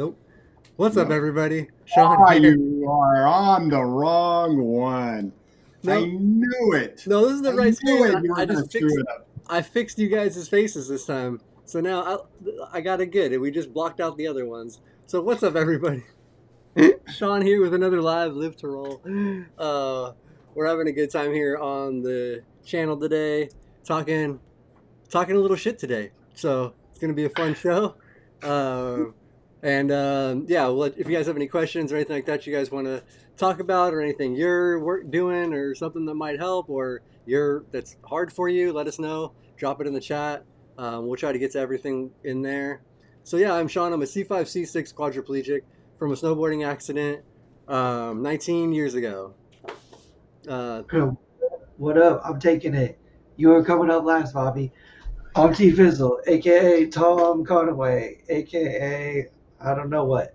Nope. What's up, No. everybody? Shawn Ah, here. you are on the wrong one. I No, knew it. no, this is the I right knew screen. it. I, You were I going just to screw fixed. it up. I fixed you guys' faces this time. So now I got it good. We just blocked out the other ones. So what's up, everybody? Shawn here with another live to roll. We're having a good time here on the channel today, talking talking a little shit today. So it's gonna be a fun show. Um, and yeah, well, if you guys have any questions or anything like that, you guys want to talk about, or anything you're doing, or something that might help, or you're that's hard for you, let us know. Drop it in the chat. We'll try to get to everything in there. So yeah, I'm Shawn. I'm a C5, C6 quadriplegic from a snowboarding accident 19 years ago. Uh, What up? I'm taking it. You were coming up last, Bobby. I'm T Fizzle, aka Tom Conaway, aka I don't know what.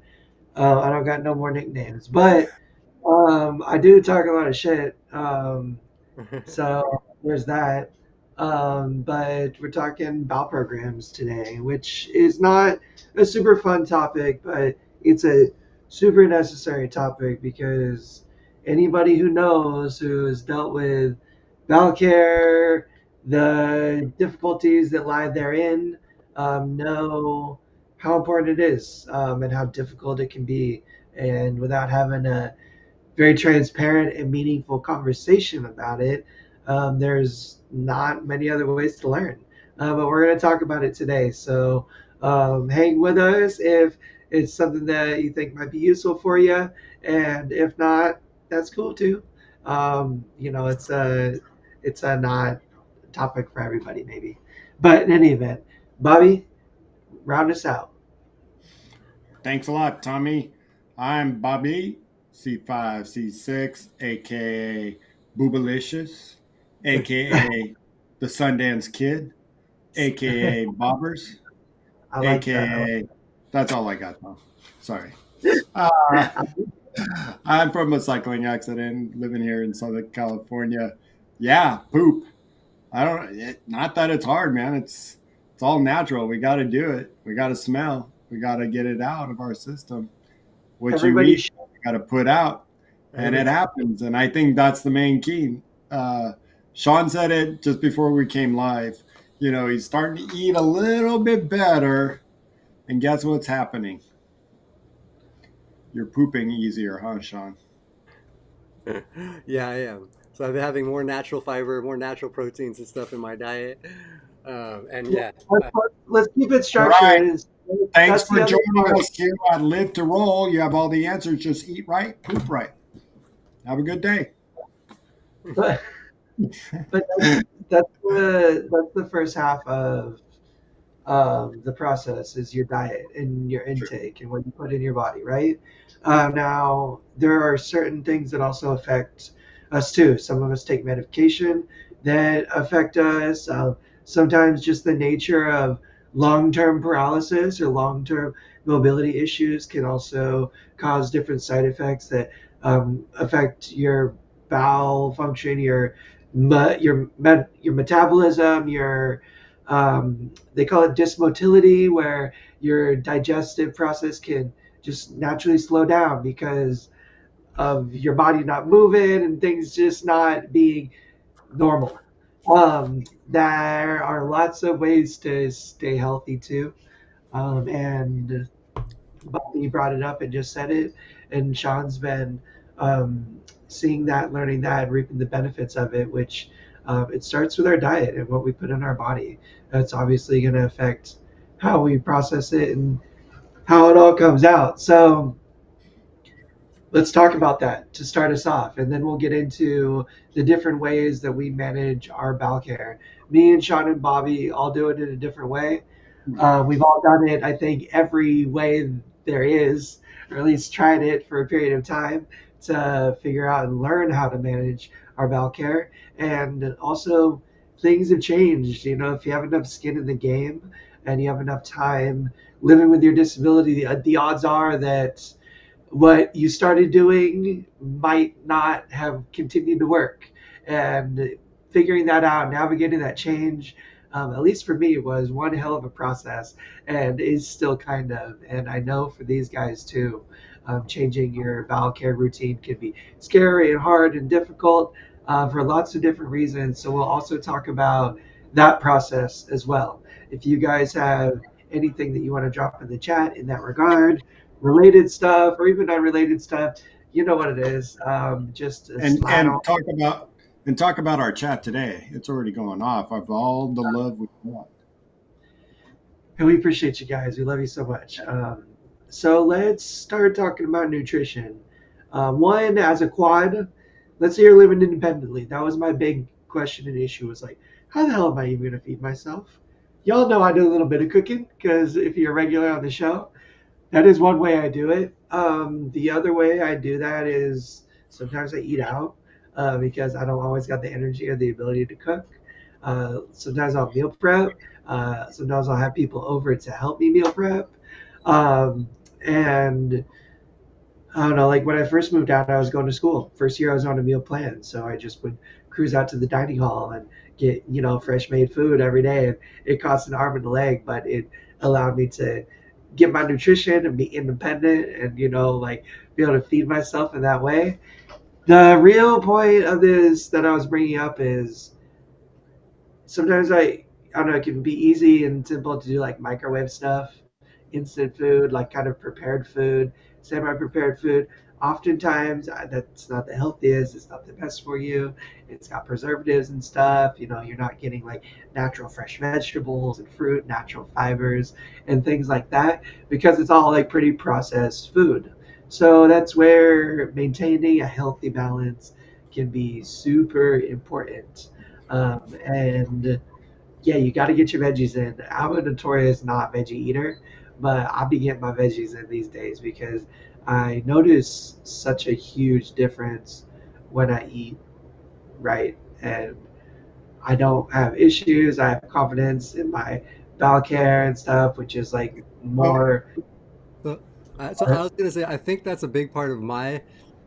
I don't got no more nicknames, but I do talk a lot of shit. So there's that. But we're talking bowel programs today, which is not a super fun topic, but it's a super necessary topic because anybody who knows who has dealt with bowel care, the difficulties that lie therein, know how important it is, and how difficult it can be. And without having a very transparent and meaningful conversation about it, there's not many other ways to learn. But we're going to talk about it today. So hang with us if it's something that you think might be useful for you. And if not, that's cool too. It's a not topic for everybody, maybe. But in any event, Bobby, round us out. Thanks a lot, Tommy. I'm Bobby, C5, C6, aka Boobalicious, aka the Sundance Kid, aka Bobbers, I like that. aka that's all I got, Tom. Sorry. Uh, I'm from a cycling accident, living here in Southern California. Yeah, poop. Not that it's hard, man. It's all natural. We got to do it. We got to smell. We got to get it out of our system. What you Everybody eat, should. you got to put out, and it every happens. And I think that's the main key. Shawn said it just before we came live. He's starting to eat a little bit better, and guess what's happening? You're pooping easier, huh, Shawn? Yeah, I am. So I've been having more natural fiber, more natural proteins and stuff in my diet. And yeah, Let's keep it All right. structured. Thanks That's for the other joining part. us here at Live to Roll. You have all the answers. Just eat right, poop right. Have a good day. But that's the first half of the process is your diet and your Sure. intake and what you put in your body, right? Now there are certain things that also affect us too. Some of us take medication that affect us. Sometimes just the nature of long-term paralysis or long-term mobility issues can also cause different side effects that affect your bowel function, your metabolism, they call it dysmotility, where your digestive process can just naturally slow down because of your body not moving and things just not being normal. There are lots of ways to stay healthy too. And Bobby brought it up and just said it, and Shawn's been seeing that, learning that, reaping the benefits of it. Which it starts with our diet and what we put in our body. That's obviously going to affect how we process it and how it all comes out. So let's talk about that to start us off, and then we'll get into the different ways that we manage our bowel care. Me and Shawn and Bobby all do it in a different way. We've all done it, I think, every way there is, or at least tried it for a period of time to figure out and learn how to manage our bowel care. And also, things have changed. If you have enough skin in the game and you have enough time living with your disability, the odds are that what you started doing might not have continued to work. And figuring that out, navigating that change, at least for me, was one hell of a process, and is still kind of. And I know for these guys too, changing your bowel care routine can be scary and hard and difficult for lots of different reasons. So we'll also talk about that process as well. If you guys have anything that you want to drop in the chat in that regard, related stuff or even unrelated stuff, you know what it is. Just and slide on. and talk about and talk about our chat today. It's already going off of all the love we want. And we appreciate you guys. We love you so much. So let's start talking about nutrition. One, as a quad, let's say you're living independently. That was my big question and issue was like, how the hell am I even going to feed myself? Y'all know I do a little bit of cooking because if you're a regular on the show, that is one way I do it. The other way I do that is sometimes I eat out because I don't always got the energy or the ability to cook. Sometimes I'll meal prep. Sometimes I'll have people over to help me meal prep. And I don't know, like when I first moved out, I was going to school. First year I was on a meal plan. So I just would cruise out to the dining hall and get, fresh made food every day. And it cost an arm and a leg, but it allowed me to get my nutrition and be independent and, like be able to feed myself in that way. The real point of this that I was bringing up is sometimes I don't know, it can be easy and simple to do like microwave stuff, instant food, like kind of prepared food, semi-prepared food. Oftentimes, that's not the healthiest. It's not the best for you. It's got preservatives and stuff. You're not getting like natural fresh vegetables and fruit, natural fibers, and things like that because it's all like pretty processed food. So that's where maintaining a healthy balance can be super important. And yeah, you got to get your veggies in. I'm a notorious not veggie eater, but I'll be getting my veggies in these days because I notice such a huge difference when I eat right. And I don't have issues. I have confidence in my bowel care and stuff, which is like Well, more. So, so I was gonna say, I think that's a big part of my.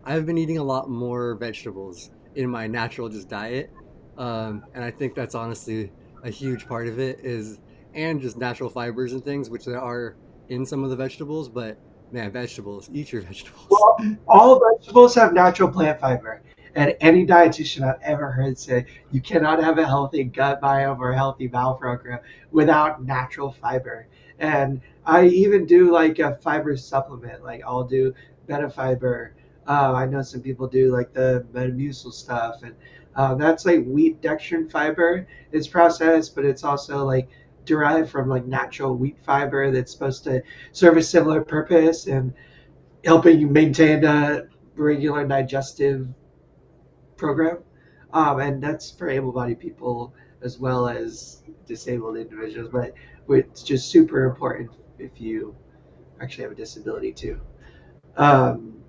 I've been eating a lot more vegetables in my natural just diet, and I think that's honestly a huge part of it is, and just natural fibers and things, which there are in some of the vegetables. But man, vegetables, eat your vegetables. Well, all vegetables have natural plant fiber. And any dietitian I've ever heard say you cannot have a healthy gut biome or a healthy bowel program without natural fiber. And I even do like a fiber supplement. Like I'll do beta fiber. I know some people do like the Metamucil stuff, and that's like wheat dextrin fiber. It's processed, but it's also like derived from like natural wheat fiber that's supposed to serve a similar purpose. And helping you maintain a regular digestive program. And that's for able-bodied people as well as disabled individuals. But it's just super important if you actually have a disability too,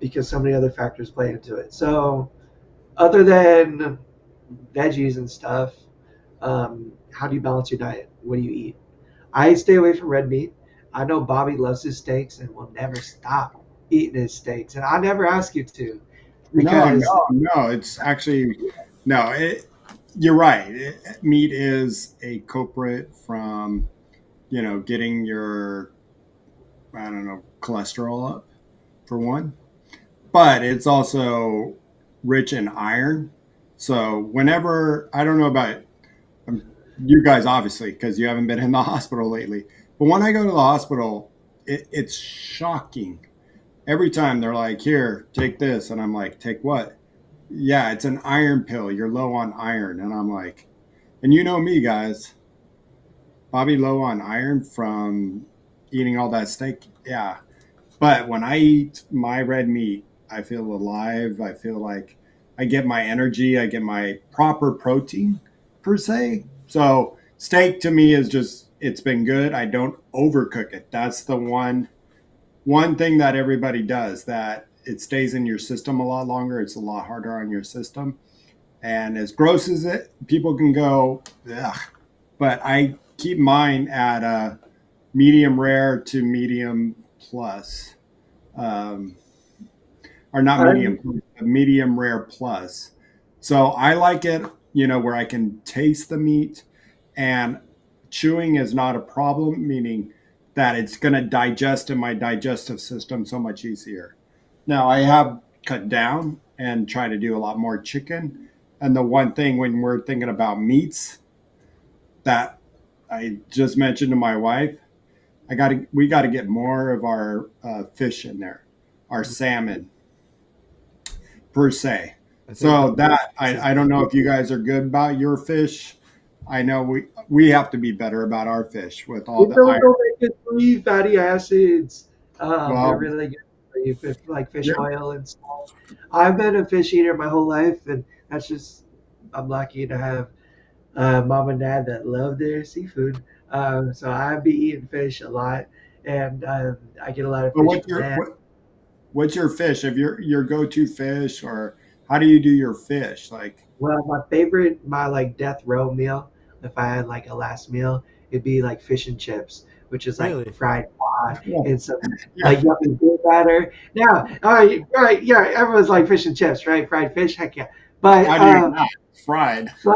because so many other factors play into it. So other than veggies and stuff, how do you balance your diet? What do you eat? I stay away from red meat. I know Bobby loves his steaks and will never stop eating his steaks, and I never ask you to, no, because no. It's actually no. You're right. Meat is a culprit from getting your I don't know cholesterol up for one, but it's also rich in iron. So whenever I don't know about you guys, obviously, because you haven't been in the hospital lately, but when I go to the hospital, it's shocking. Every time they're like, "Here, take this," and I'm like, "Take what?" Yeah, it's an iron pill. You're low on iron, and I'm like, and you know me, guys, Bobby low on iron from eating all that steak. Yeah, but when I eat my red meat, I feel alive. I feel like I get my energy. I get my proper protein, per se. So steak to me is just it's been good. I don't overcook it. That's the one thing that everybody does that it stays in your system a lot longer. It's a lot harder on your system. And as gross as it, people can go, ugh. But I keep mine at medium rare to medium plus, um, or not medium, I'm medium rare plus. So I like it, where I can taste the meat. And chewing is not a problem, meaning that it's going to digest in my digestive system so much easier. Now, I have cut down and try to do a lot more chicken. And the one thing when we're thinking about meats that I just mentioned to my wife, we got to get more of our fish in there, our salmon per se. I think So that this is I don't know if you guys are good about your fish. I know we have to be better about our fish with all It's the iron. omega-3 fatty acids. They're Well, really good for you, like fish yeah. oil and stuff. I've been a fish eater my whole life, and that's just I'm lucky to have mom and dad that love their seafood. So I be eating fish a lot, and I get a lot of But fish from them. what's your fish? If your go to fish, or how do you do your fish? Like, Well, my like death row meal, if I had like a last meal, it'd be like fish and chips, which is like really. fried cod yeah, and some yeah. like yummy beer batter. Now, all right, yeah, everyone's like fish and chips, right? Fried fish, heck yeah. But How do you not fried? so,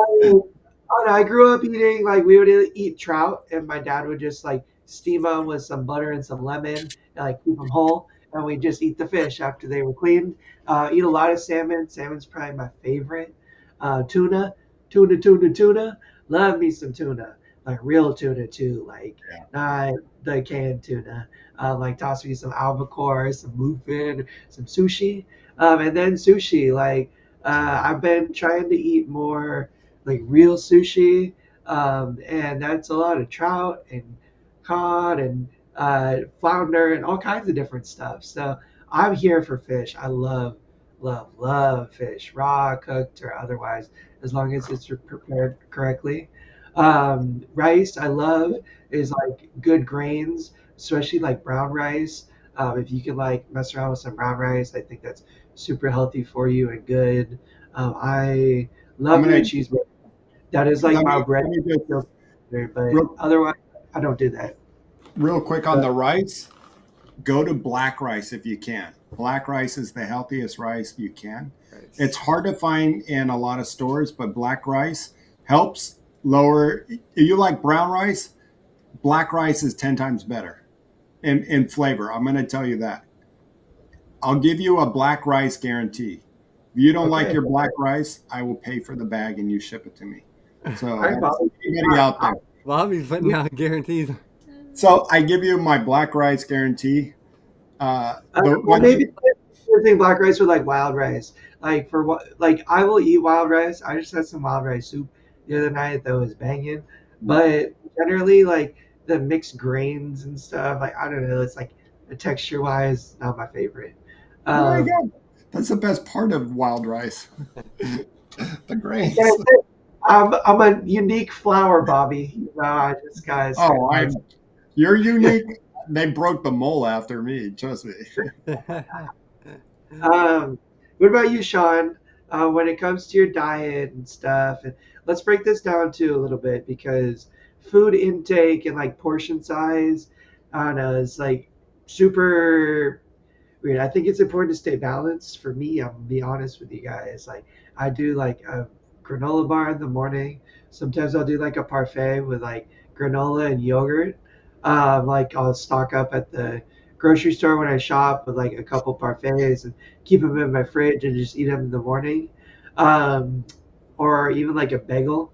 oh no, I grew up eating like we would eat trout, and my dad would just like steam them with some butter and some lemon, and like keep them whole, and we just eat the fish after they were cleaned. Eat a lot of salmon. Salmon's probably my favorite. Tuna, tuna. Love me some tuna, like real tuna too, like Yeah. not the canned tuna. Like toss me some albacore, some bluefin, some sushi, and then sushi. Like I've been trying to eat more like real sushi, and that's a lot of trout and cod and flounder and all kinds of different stuff. So I'm here for fish. I love fish, raw, cooked, or otherwise, as long as it's prepared correctly. Rice, I love is like good grains, especially like brown rice. If you can like mess around with some brown rice, I think that's super healthy for you and good. I I'm love gonna me a cheeseburger. That is like my bread, let me just but real otherwise, I don't do that. real quick on But the rice. Go to black rice if you can. Black rice is the healthiest rice you can. It's Nice. hard to find in a lot of stores, but black rice helps lower. If you like brown rice, black rice is 10 times better in flavor. I'm going to tell you that. I'll give you a black rice guarantee. If you don't like okay, your black rice, I will pay for the bag and you ship it to me. all So right, that's Bobby. anybody out there. Bobby's putting out guarantees. So I give you my black rice guarantee. The Well, one maybe using black rice with like wild rice. Like for what? Like I will eat wild rice. I just had some wild rice soup the other night that was banging. But generally, like the mixed grains and stuff, like I don't know, it's like the texture wise, not my favorite. Oh my Um, god, that's the best part of wild rice. The yeah, grains. I'm a unique flower, Bobby. You know, I just got Oh, certain parts. you're unique. They broke the mole after me. Trust me. What about you, Shawn? When it comes to your diet and stuff, and let's break this down too a little bit because food intake and like portion size, I don't know, it's like super weird. I think it's important to stay balanced. For me, I'm gonna be honest with you guys. Like I do like a granola bar in the morning. Sometimes I'll do like a parfait with like granola and yogurt. Like I'll stock up at the grocery store when I shop with like a couple parfaits and keep them in my fridge and just eat them in the morning. Um, or even like a bagel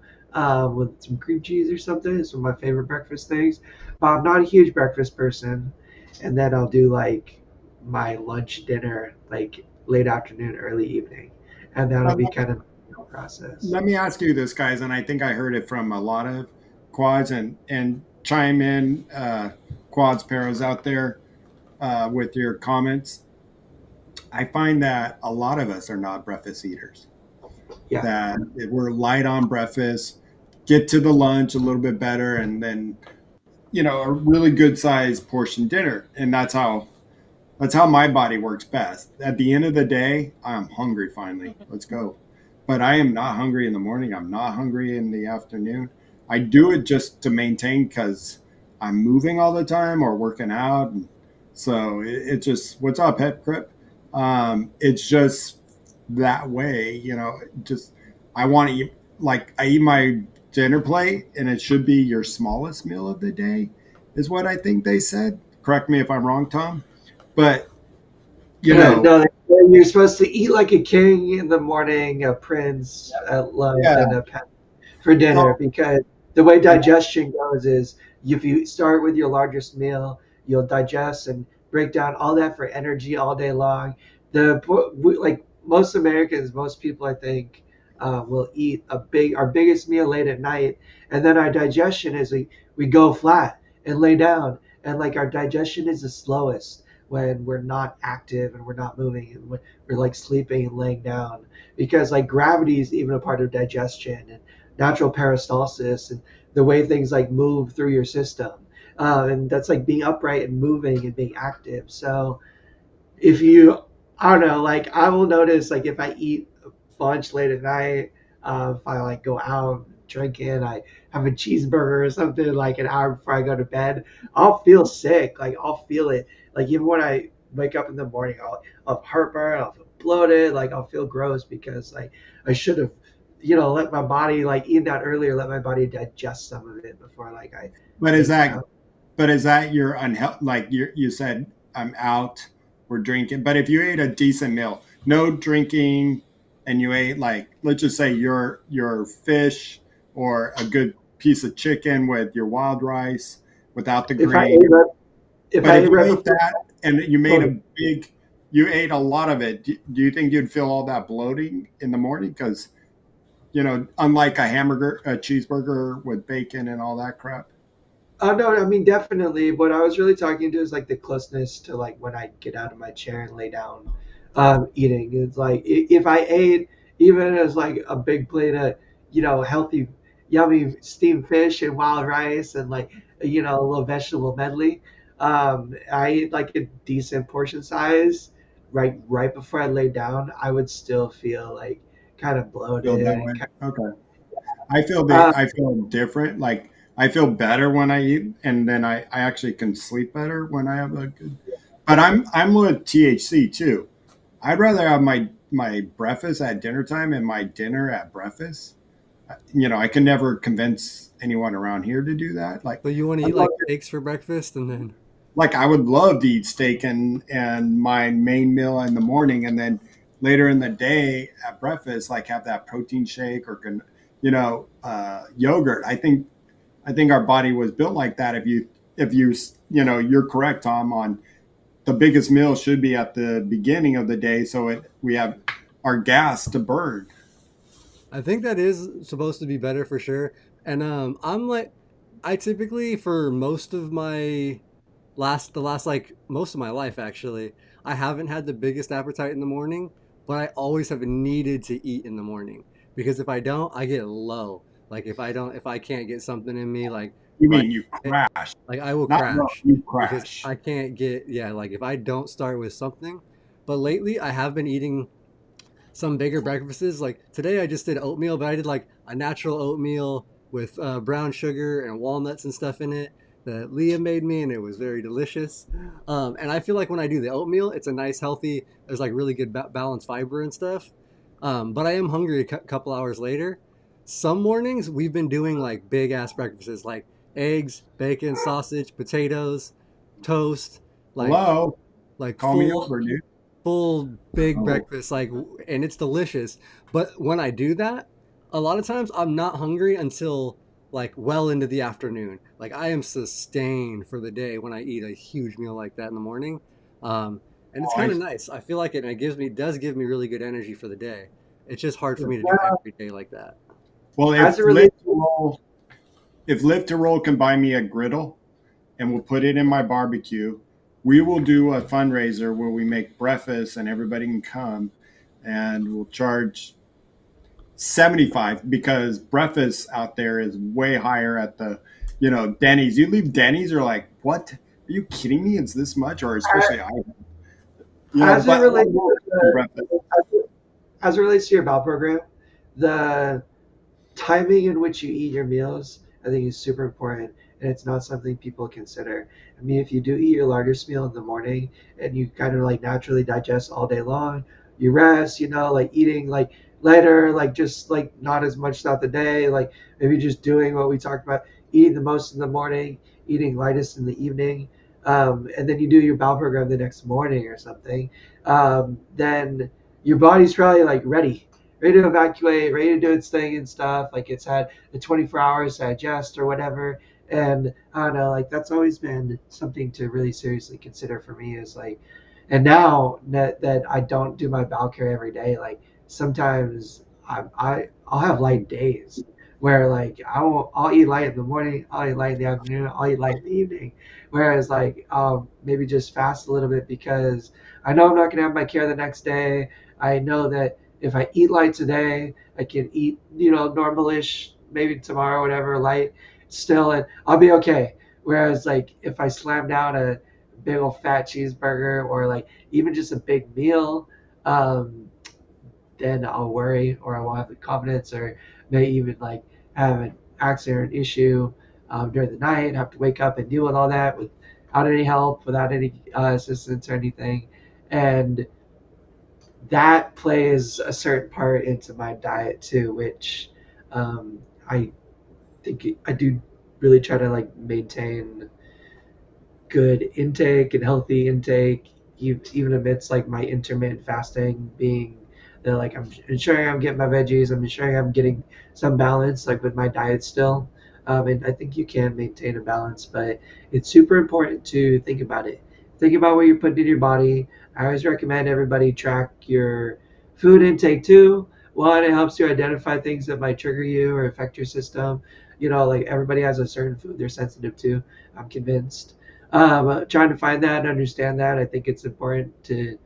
with some cream cheese or something. It's one of my favorite breakfast things. But I'm not a huge breakfast person. And then I'll do like my lunch, dinner, like late afternoon, early evening. And that'll But be kind of the process. let me ask you this, guys, and I think I heard it from a lot of quads and chime in, quads paras out there with your comments. I find that a lot of us are not breakfast eaters. Yeah. That we're light on breakfast, get to the lunch a little bit better, and then a really good sized portion dinner, and that's how my body works best. At the end of the day, I'm hungry finally. Let's go. But I am not hungry in the morning. I'm not hungry in the afternoon. I do it just to maintain because I'm moving all the time or working out. And so it just, what's up, Pep Crip? It's just that way, just, I want to eat, like, I eat my dinner plate, and it should be your smallest meal of the day, is what I think they said. Correct me if I'm wrong, Tom. But you Yeah, know, no, you're supposed to eat like a king in the morning, a prince at lunch, yeah, and a peasant for dinner, well, because the way and digestion goes is if you start with your largest meal, you'll digest and break down all that for energy all day long. Like most Americans, most people I think will eat our biggest meal late at night, and then our digestion is we go flat and lay down, and like our digestion is the slowest when we're not active and we're not moving and we're like sleeping and laying down, because like gravity is even a part of digestion and natural peristalsis and the way things like move through your system, and that's like being upright and moving and being active. So if you, I don't know, like I will notice like if I eat a bunch late at night, if I like go out drinking, I have a cheeseburger or something like an hour before I go to bed, I'll feel sick. Like I'll feel it. Like even when I wake up in the morning, I'll have heartburn, I'll feel bloated, like I'll feel gross because like I should have, let my body like eat that earlier, let my body digest some of it before like I but is take it that out. your unhealth? Like you said, I'm out. We're drinking. But if you ate a decent meal, no drinking, and you ate like let's just say your fish or a good piece of chicken with your wild rice without the If I grain. ate right, if But I if ate you right ate before, that and you made totally. a big, you ate a lot of it. Do you think you'd feel all that bloating in the morning? Because unlike a hamburger, a cheeseburger with bacon and all that crap. No, I mean definitely. What I was really talking to is like the closeness to like when I get out of my chair and lay down, eating. It's like if I ate even as like a big plate of healthy, yummy steamed fish and wild rice and like a little vegetable medley, I ate like a decent portion size right before I lay down. I would still feel like kind of Feel bloated that and way? kind Okay. I feel of, I feel different. Like I feel better when I eat, and then I actually can sleep better when I have a good. But I'm with THC too. I'd rather have my breakfast at dinner time and my dinner at breakfast. I can never convince anyone around here to do that. So you want to I'm eat not like steaks for breakfast and then like I would love to eat steak and my main meal in the morning, and then later in the day at breakfast, like have that protein shake or yogurt. I think our body was built like that. If you're correct, Tom, on the biggest meal should be at the beginning of the day, so we have our gas to burn. I think that is supposed to be better for sure. And I'm like, I typically for most of my the last like most of my life actually, I haven't had the biggest appetite in the morning, but I always have needed to eat in the morning because if I don't, I get low. Like if I can't get something in me, like You right, mean you crash? like I will Not no, crash you because crash. I can't get yeah. Like if I don't start with something, but lately I have been eating some bigger breakfasts. Like today, I just did oatmeal, but I did like a natural oatmeal with brown sugar and walnuts and stuff in it that Leah made me, and it was very delicious. And I feel like when I do the oatmeal, it's a nice, healthy. There's like really good balanced fiber and stuff. But I am hungry a couple hours later. Some mornings we've been doing like big ass breakfasts, like eggs, bacon, sausage, potatoes, toast, like Hello, like call me over, dude. full big Oh, breakfast like and it's delicious, but when I do that a lot of times I'm not hungry until like well into the afternoon. Like I am sustained for the day when I eat a huge meal like that in the morning. And it's kind I of nice. I feel like it gives me does give me really good energy for the day. It's just hard for me to do every day like that. well, as it relates. if Live to Roll can buy me a griddle and we'll put it in my barbecue, we will do a fundraiser where we make breakfast and everybody can come, and we'll charge 75 because breakfast out there is way higher at the Denny's. You leave Denny's, you're like, what? Are you kidding me? It's this much? Or especially I, As it but I relates love to breakfast. as it relates to your bowel program, the timing in which you eat your meals, I think, is super important, and it's not something people consider. I mean, if you do eat your largest meal in the morning and you kind of like naturally digest all day long, you rest, like eating like lighter, like just like not as much throughout the day, like maybe just doing what we talked about, eating the most in the morning, eating lightest in the evening, and then you do your bowel program the next morning or something, then your body's probably like ready to evacuate, ready to do its thing and stuff. Like it's had the 24 hours to digest or whatever. And I don't know, like that's always been something to really seriously consider for me is like, and now that I don't do my bowel care every day, like sometimes I'll have light days where like I'll eat light in the morning, I'll eat light in the afternoon, I'll eat light in the evening. Whereas like maybe just fast a little bit because I know I'm not gonna have my care the next day. I know that if I eat light today, I can eat, normalish, maybe tomorrow, whatever, light still, and I'll be okay. Whereas, like, if I slam down a big old fat cheeseburger or like even just a big meal, um, then I'll worry or I won't have the confidence or may even like have an accident or an issue during the night and have to wake up and deal with all that without any help, without any assistance or anything. And that plays a certain part into my diet too, which um, I think I do really try to like maintain good intake and healthy intake, even amidst like my intermittent fasting being that like I'm ensuring I'm getting my veggies, I'm ensuring I'm getting some balance like with my diet still. And I think you can maintain a balance, but it's super important to think about it. Think about what you're putting in your body. I always recommend everybody track your food intake too. One, it helps you identify things that might trigger you or affect your system. Like everybody has a certain food they're sensitive to. I'm convinced trying to find that and understand that. I think it's important to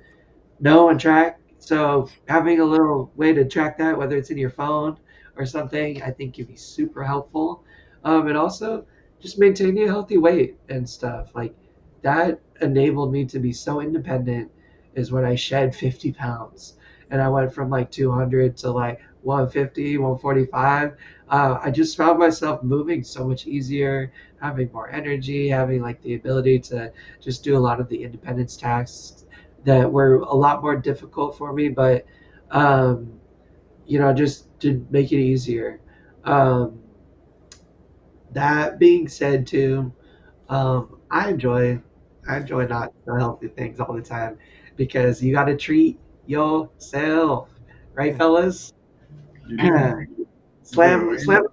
know and track. So having a little way to track that, whether it's in your phone or something, I think can be super helpful. And also just maintaining a healthy weight and stuff like that enabled me to be so independent is when I shed 50 pounds and I went from like 200 to like 150, 145. I just found myself moving so much easier, having more energy, having like the ability to just do a lot of the independence tasks that were a lot more difficult for me, but um, just to make it easier. Um, that being said, too, I enjoy not so healthy things all the time because you got to treat yourself, right, fellas? You do. You do. slam, slam,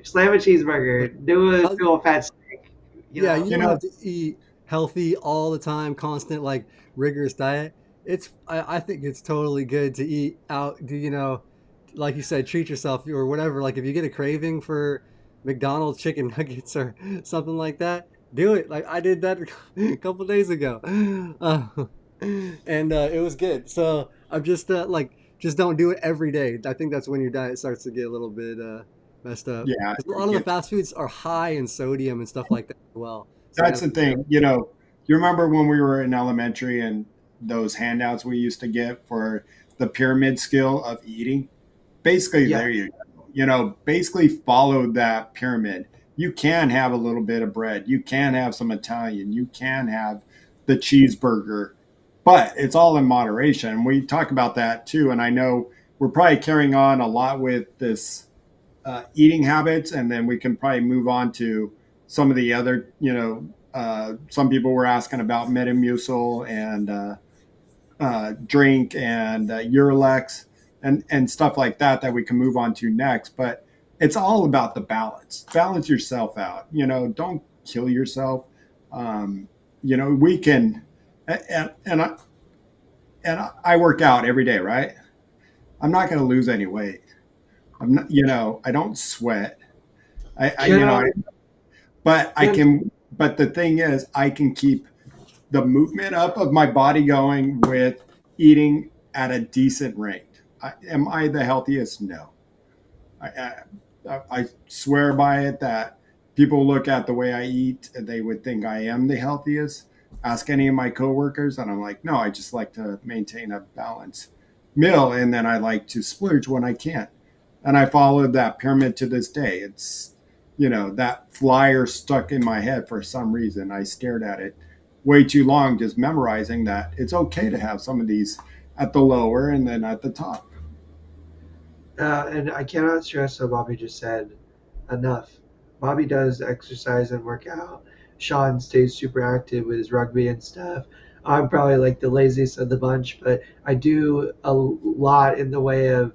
slam a cheeseburger. Do a Uh, do a fat steak. You yeah, know. you You don't know, have to eat healthy all the time, constant like rigorous diet. I think it's totally good to eat out. Do like you said, treat yourself or whatever. Like if you get a craving for McDonald's chicken nuggets or something like that, do it. Like I did that a couple days ago, and it was good. So I'm just like just don't do it every day. I think that's when your diet starts to get a little bit messed up. yeah, 'Cause a lot it of the gets, fast foods are high in sodium and stuff like that as well. So you that's gotta the be thing. careful. You remember when we were in elementary and those handouts we used to get for the pyramid skill of eating? Basically, Yeah. there you go. Basically follow that pyramid. You can have a little bit of bread. You can have some Italian. You can have the cheeseburger, but it's all in moderation. We talk about that too. And I know we're probably carrying on a lot with this eating habits, and then we can probably move on to some of the other, some people were asking about Metamucil and drink and Uralex and stuff like that we can move on to next. But it's all about the balance. Balance yourself out. Don't kill yourself. Um, we can, and I work out every day, right? I'm not going to lose any weight. I'm not, I don't sweat. I Get you know, I, on. but I Get. can. But the thing is, I can keep the movement up of my body going with eating at a decent rate. Am I the healthiest? No. I swear by it that people look at the way I eat and they would think I am the healthiest. Ask any of my coworkers, and I'm like, no, I just like to maintain a balanced meal, and then I like to splurge when I can. And I followed that pyramid to this day. It's, that flyer stuck in my head for some reason. I stared at it way too long, just memorizing that it's okay to have some of these at the lower and then at the top. And I cannot stress what Bobby just said enough. Bobby does exercise and work out. Shawn stays super active with his rugby and stuff. I'm probably like the laziest of the bunch, but I do a lot in the way of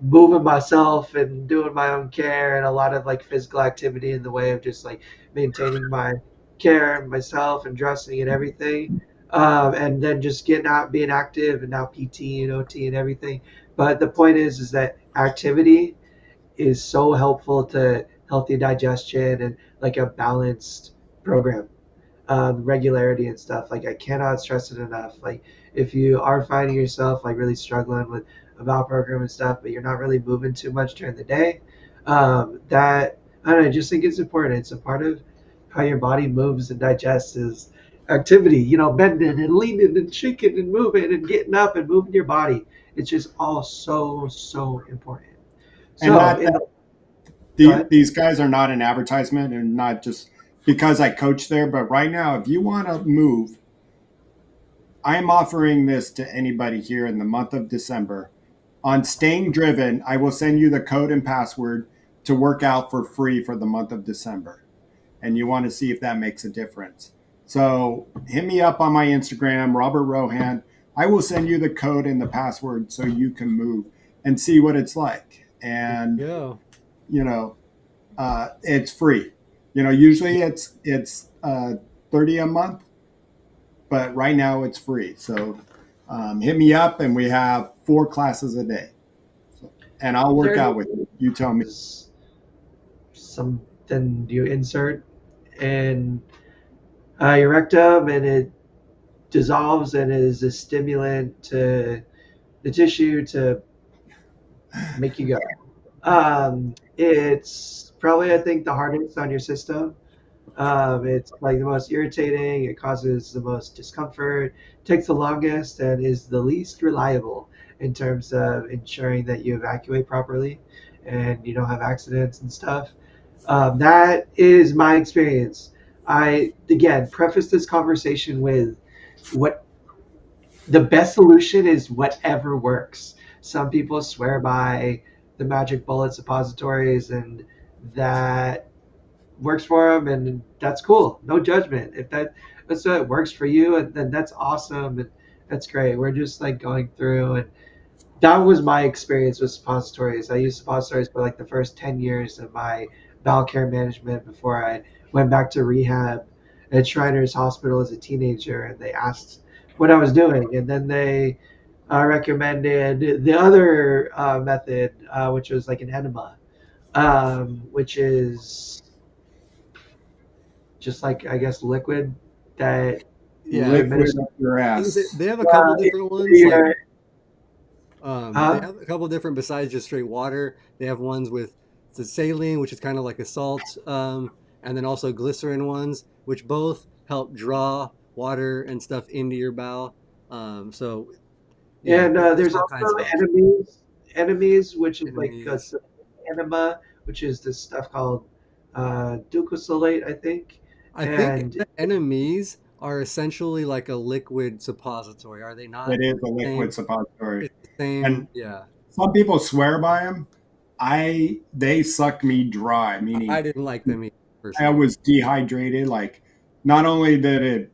moving myself and doing my own care and a lot of like physical activity in the way of just like maintaining my care and myself and dressing and everything. And then just getting out, being active, and now PT and OT and everything. But the point is that activity is so helpful to healthy digestion and like a balanced program, regularity and stuff. Like I cannot stress it enough. Like if you are finding yourself like really struggling with a bowel program and stuff, but you're not really moving too much during the day, that I don't know. I just think it's important. It's a part of how your body moves and digests is activity. You know, bending and leaning and shaking and moving and getting up and moving your body. It's just all so important. And So not in that the go ahead. these guys are not an advertisement and not just because I coach there, but right now, if you want to move, I'm offering this to anybody here in the month of December. On Staying Driven, I will send you the code and password to work out for free for the month of December. And you want to see if that makes a difference. So hit me up on my Instagram, Robert Rohan. I will send you the code and the password so you can move and see what it's like. And, Yeah. you know, it's free. Usually it's 30 a month, but right now it's free. So hit me up, and we have 4 classes a day, and I'll work There out with you. You tell me. is something you insert in your rectum, and it dissolves and is a stimulant to the tissue to make you go. It's probably, I think, the hardest on your system. It's like the most irritating. It causes the most discomfort. Takes the longest and is the least reliable in terms of ensuring that you evacuate properly and you don't have accidents and stuff. That is my experience. I again preface this conversation with what the best solution is whatever works. Some people swear by the magic bullet suppositories, and that works for them, and that's cool. No judgment. If that's what works for you, and then that's awesome, and that's great. We're just like going through, and that was my experience with suppositories. I used suppositories for like the first 10 years of my bowel care management before I went back to rehab at Shriners Hospital as a teenager, and they asked what I was doing, and then they recommended the other method, which was like an enema, which is just like I guess liquid that Yeah. you Liquid administer. up your ass. They have a couple different ones. Like Your, they uh, have a couple different besides just straight water. They have ones with the saline, which is kind of like a salt, and then also glycerin ones, which both help draw water and stuff into your bowel. So yeah, and there's there's all also kinds of options. enemies, which is like Enemies. enema, which is this stuff called glucosilate, I think, I think and the enemies are essentially like a liquid suppository, are they not? It is a liquid Same. suppository, It's the same. and Yeah. some people swear by them. They suck me dry, I meaning didn't like them either, I personally. was dehydrated. Like, not only did it,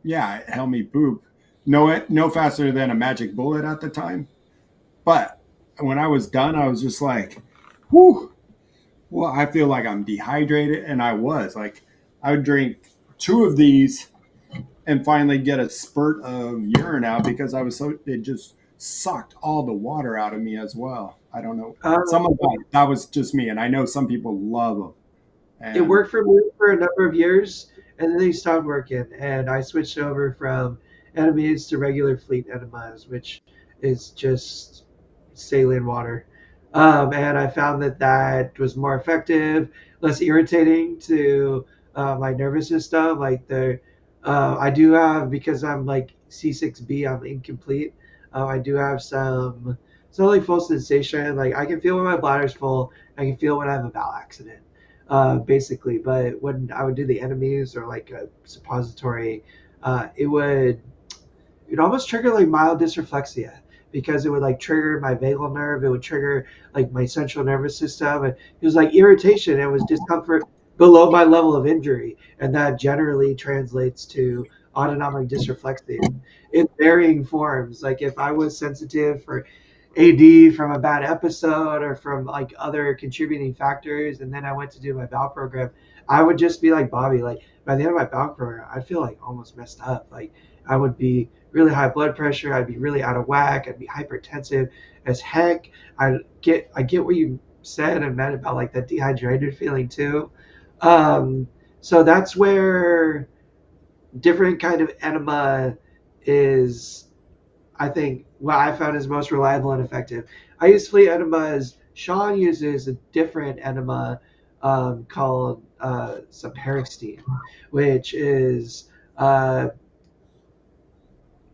yeah, it helped me poop, no faster than a magic bullet at the time, but when I was done, I was just like, whew. Well, I feel like I'm dehydrated, and I was like, I would drink 2 of these and finally get a spurt of urine out because I was so it just sucked all the water out of me as well. I don't know. um, Some of that was just me, and I know some people love them. it And worked for me for a number of years, and then they stopped working, and I switched over from enemies to regular fleet enemas, which is just saline water. And I found that that was more effective, less irritating to my nervous system. Like I do have, because I'm like C6B, I'm incomplete. I do have some. It's not like full sensation. Like I can feel when my bladder's full. I can feel when I have a bowel accident, basically. But when I would do the enemies or like a suppository, it would almost trigger like mild dysreflexia because it would like trigger my vagal nerve. It would trigger like my central nervous system. And it was like irritation. It was discomfort below my level of injury. And that generally translates to autonomic dysreflexia in varying forms. Like if I was sensitive for AD from a bad episode or from like other contributing factors, and then I went to do my bowel program, I would just be like Bobby. Like by the end of my bowel program, I'd feel like almost messed up. Like I would be really high blood pressure. I'd be really out of whack. I'd be hypertensive as heck. I get what you said and meant about like that dehydrated feeling too. So that's where different kind of enema is, I think, what I found is most reliable and effective. I use flea enemas. Shawn uses a different enema called saperistine, which is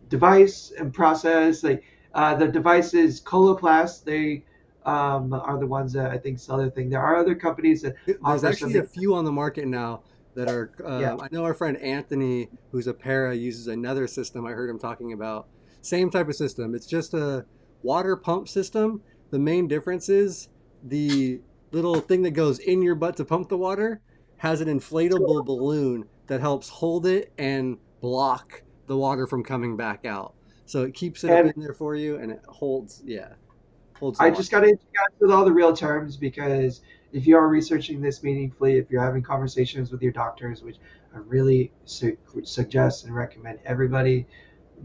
device and process. Like the device is Coloplast. They are the ones that I think sell their thing. There are other companies that There's offer actually a something. few on the market now that are. Yeah, I know our friend Anthony, who's a para, uses another system. I heard him talking about same type of system. It's just a water pump system. The main difference is the little thing that goes in your butt to pump the water has an inflatable balloon that helps hold it and block the water from coming back out. So it keeps it up and in there for you, and it holds, yeah, holds the I water. just got to hit you guys with all the real terms because if you are researching this meaningfully, if you're having conversations with your doctors, which I really suggest and recommend everybody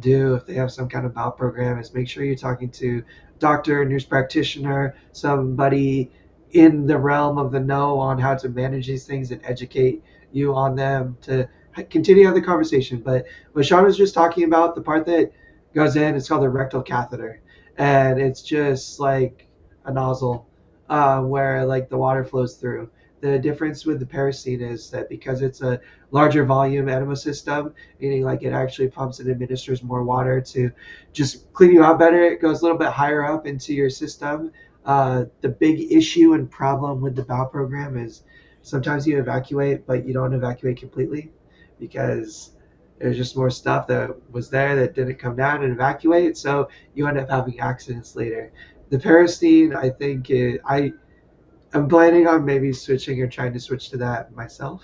do if they have some kind of bowel program, is make sure you're talking to doctor, nurse practitioner, somebody in the realm of the know on how to manage these things and educate you on them to continue on the conversation. But what Shawn was just talking about, the part that goes in, it's called a rectal catheter, and it's just like a nozzle where like the water flows through. The difference with the Paracene is that because it's a larger volume enema system, meaning like it actually pumps and administers more water to just clean you out better. It goes a little bit higher up into your system. The big issue and problem with the bowel program is sometimes you evacuate, but you don't evacuate completely because there's just more stuff that was there that didn't come down and evacuate. So you end up having accidents later. The Parastene, I think, I'm planning on maybe switching or trying to switch to that myself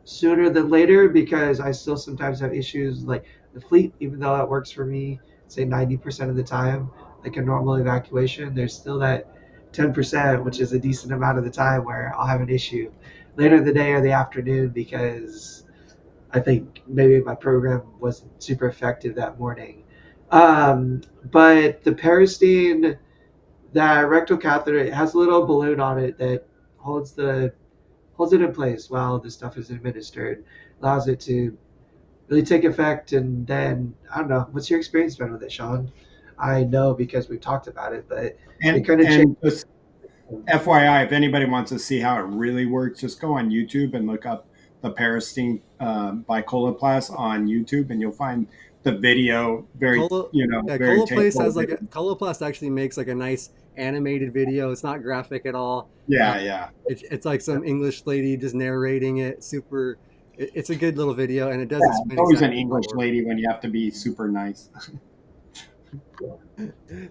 sooner than later because I still sometimes have issues like the fleet, even though that works for me, say 90% of the time, like a normal evacuation, there's still that 10%, which is a decent amount of the time where I'll have an issue later in the day or the afternoon because I think maybe my program wasn't super effective that morning. But the Parastene, that rectal catheter, it has a little balloon on it that holds it in place while the stuff is administered, allows it to really take effect. And then I don't know, what's your experience been with it, Shawn? I know because we've talked about it, but it And kind of changed. and just FYI, if anybody wants to see how it really works, just go on YouTube and look up the Parastene by Coloplast on YouTube, and you'll find the video very, Colo, yeah, very Coloplast has like takeover. a Coloplast actually makes like a nice animated video. It's not graphic at all. Uh, Yeah, yeah. it's like some English lady just narrating it. Super. It's a good little video, and it does Yeah, it's explain always an exactly how it English works. lady when you have to be super nice.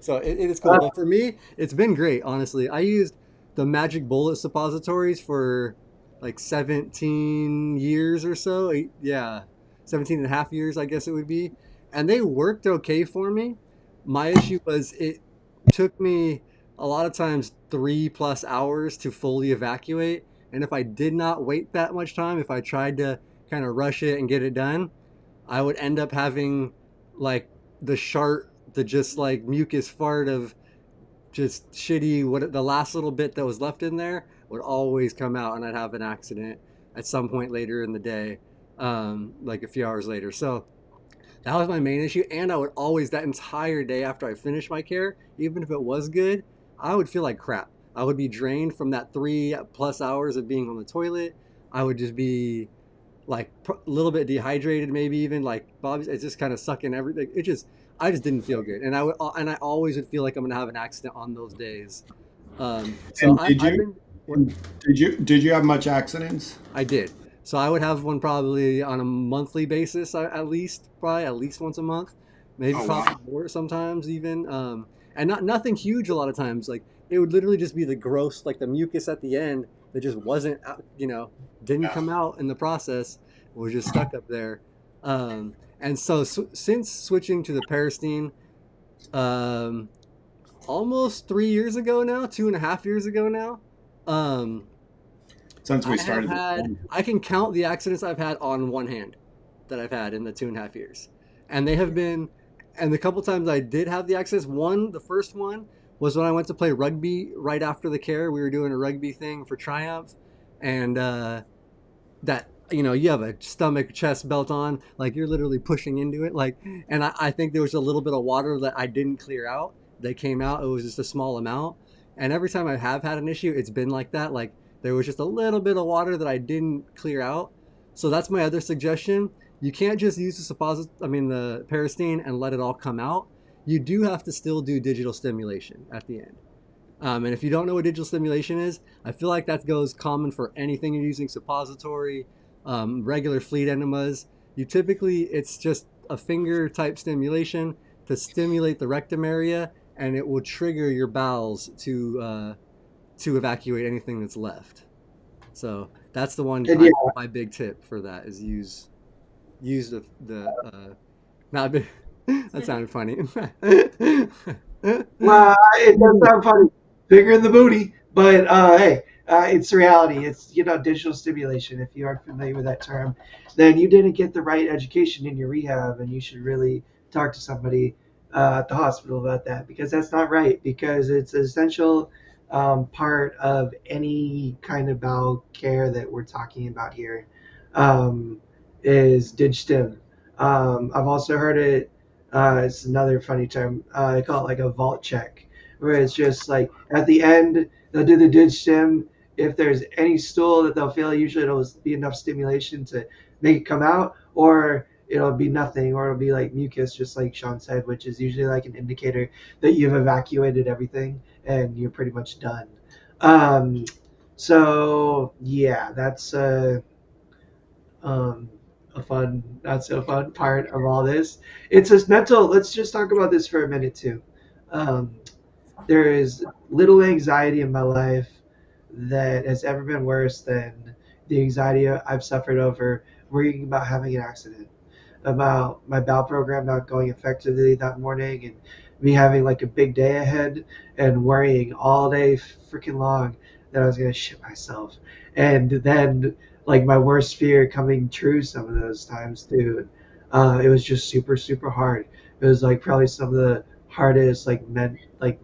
So it is cool. Uh, But for me, it's been great. Honestly, I used the Magic Bullet suppositories for like 17 years or so. Yeah, 17 and a half years, I guess it would be. And they worked okay for me. My issue was it took me a lot of times 3+ hours to fully evacuate. And if I did not wait that much time, if I tried to kind of rush it and get it done, I would end up having like the just like mucus fart of just shitty, what the last little bit that was left in there would always come out, and I'd have an accident at some point later in the day, like a few hours later. So that was my main issue, and I would always, that entire day after I finished my care, even if it was good, I would feel like crap. I would be drained from that 3+ hours of being on the toilet. I would just be like a little bit dehydrated, maybe even like Bob's. It's just kind of sucking everything. I just didn't feel good, and I always would feel like I'm gonna have an accident on those days. So And I've been what did you have much accidents? I did. So I would have one probably on a monthly basis, at least, probably at least once a month, maybe Oh probably wow. more sometimes even. And not nothing huge a lot of times. Like it would literally just be the gross, like the mucus at the end that just wasn't, didn't Yeah. come out in the process, was just stuck up there. And so since switching to the Peristeen, um, almost 3 years ago now, 2.5 years ago now, um, Since I we have started this had, one. I can count the accidents I've had on one hand that I've had in the 2.5 years. And they have been, and the couple times I did have the accidents, the first one was when I went to play rugby right after the care. We were doing a rugby thing for Triumph. And that, you have a stomach chest belt on, like you're literally pushing into it. Like, and I think there was a little bit of water that I didn't clear out that came out. It was just a small amount. And every time I have had an issue, it's been like that. Like, there was just a little bit of water that I didn't clear out. So that's my other suggestion. You can't just use the Peristeen and let it all come out. You do have to still do digital stimulation at the end. And if you don't know what digital stimulation is, I feel like that goes common for anything you're using, suppository, regular fleet enemas. It's just a finger type stimulation to stimulate the rectum area, and it will trigger your bowels to evacuate anything that's left. So that's the one. And yeah, My big tip for that is use the not big, that sounded funny. well, it does sound funny, bigger in the booty, but hey, it's reality. It's digital stimulation. If you aren't familiar with that term, then you didn't get the right education in your rehab, and you should really talk to somebody at the hospital about that because that's not right. Because it's an essential part of any kind of bowel care that we're talking about here. Um, is dig stim. I've also heard it it's another funny term. I call it like a vault check, where it's just like at the end they'll do the dig stim. If there's any stool that they'll feel, usually it'll be enough stimulation to make it come out, or it'll be nothing, or it'll be like mucus, just like Shawn said, which is usually like an indicator that you've evacuated everything and you're pretty much done. Um, so yeah, that's um, a fun, not so fun part of all this. It's this mental. Let's just talk about this for a minute too. Um, there is little anxiety in my life that has ever been worse than the anxiety I've suffered over worrying about having an accident, about my bowel program not going effectively that morning, and me having like a big day ahead and worrying all day freaking long that I was gonna shit myself, and then like my worst fear coming true some of those times too. It was just super super hard. It was like probably some of the hardest like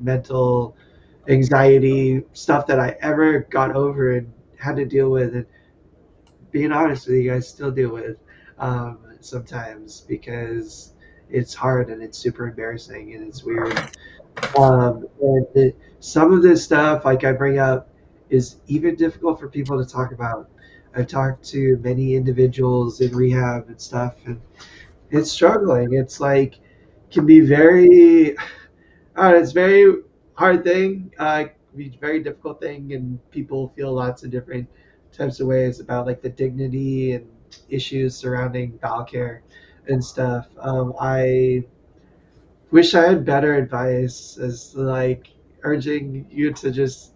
mental anxiety stuff that I ever got over and had to deal with. And being honest with you guys, still deal with sometimes because it's hard and it's super embarrassing and it's weird. Some of this stuff, like I bring up, is even difficult for people to talk about. I've talked to many individuals in rehab and stuff, and it's struggling. It's like can be very it's a very hard thing. It can be a very difficult thing, and people feel lots of different types of ways about like the dignity and issues surrounding bowel care and stuff. I wish I had better advice as like urging you to just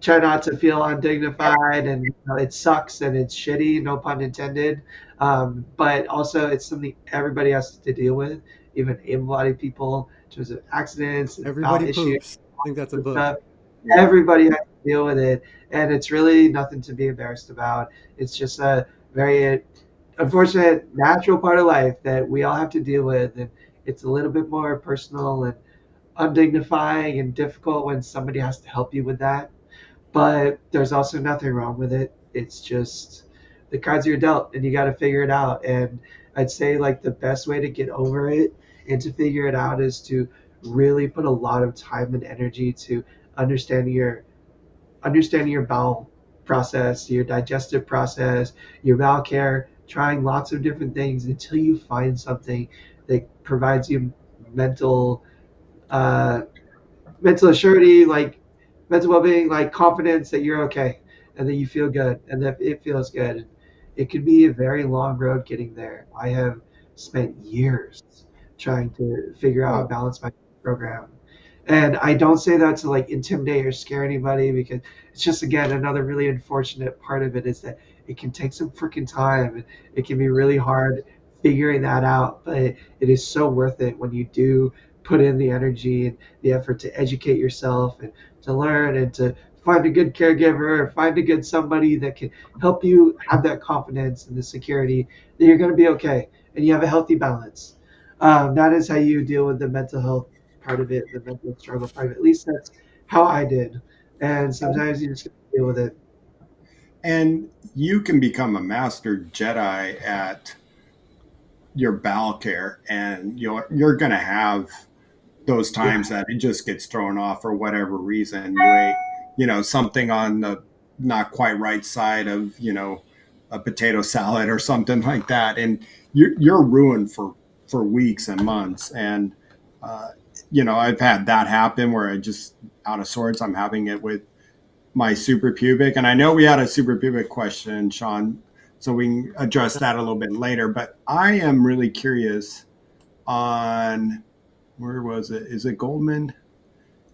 try not to feel undignified and it sucks and it's shitty, no pun intended. But also it's something everybody has to deal with, even able-bodied people, in terms of accidents and bowel Everybody issues poops. I think that's a and book. stuff. Yeah. Everybody has to deal with it, and it's really nothing to be embarrassed about. It's just a very unfortunate natural part of life that we all have to deal with, and it's a little bit more personal and undignifying and difficult when somebody has to help you with that, but there's also nothing wrong with it. It's just the cards you're dealt, and you got to figure it out. And I'd say like the best way to get over it and to figure it out is to really put a lot of time and energy to understanding your understanding your bowel process, your digestive process, your bowel care, trying lots of different things until you find something that provides you mental uh, mental assurity, like mental well-being, like confidence that you're okay and that you feel good and that it feels good. It could be a very long road getting there. I have spent years trying to figure out and Oh, balance my program. And I don't say that to like intimidate or scare anybody, because it's just, again, another really unfortunate part of it is that it can take some freaking time. It can be really hard figuring that out, but it is so worth it when you do put in the energy and the effort to educate yourself and to learn and to find a good caregiver or find a good somebody that can help you have that confidence and the security that you're going to be okay and you have a healthy balance. That is how you deal with the mental health part of it, the mental struggle part of it. At least that's how I did. And sometimes you just got to deal with it. and you can become a master Jedi at your bowel care, and you're going to have those Yeah. times that it just gets thrown off for whatever reason. You ate, something on the not quite right side of, a potato salad or something like that, and you're ruined for weeks and months. And uh, I've had that happen where I just out of sorts. I'm having it with my super pubic, and I know we had a super pubic question, Shawn, so we can address that a little bit later. But I am really curious on where was it? Is it Goldman?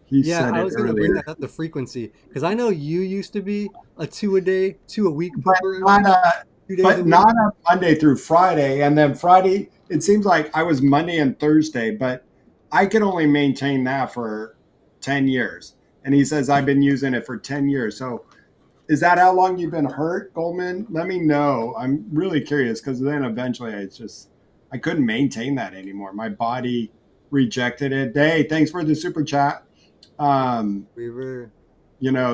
He Yeah, said I it was gonna bring earlier, that up, the frequency, because I know you used to be a two a day, two a week but pooper, I not think, a 2 days a but week. not a Monday through Friday. And then Friday, it seems like I was Monday and Thursday, but I could only maintain that for 10 years. And he says I've been using it for 10 years. So is that how long you've been hurt, Goldman? Let me know. I'm really curious because then eventually I couldn't maintain that anymore. My body rejected it. Hey, thanks for the super chat. Um, We were.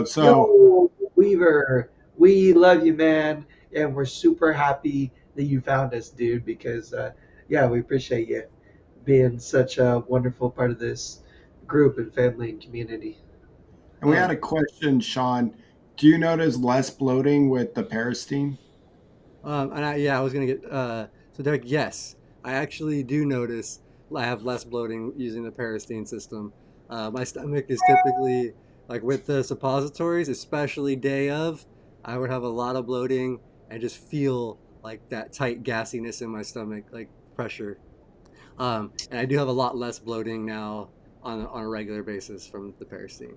so Yo, Weaver, we love you, man. And we're super happy that you found us, dude, because, yeah, we appreciate you being such a wonderful part of this group and family and community. and we had Um, a question, Shawn. Do you notice less bloating with the Peristeen? and yeah, I was gonna get. So Derek, yes, I actually do notice I have less bloating using the Parastene system. My stomach is typically like with the suppositories, especially day of, I would have a lot of bloating and just feel like that tight gassiness in my stomach, like pressure. And I do have a lot less bloating now on a regular basis from the Parastene.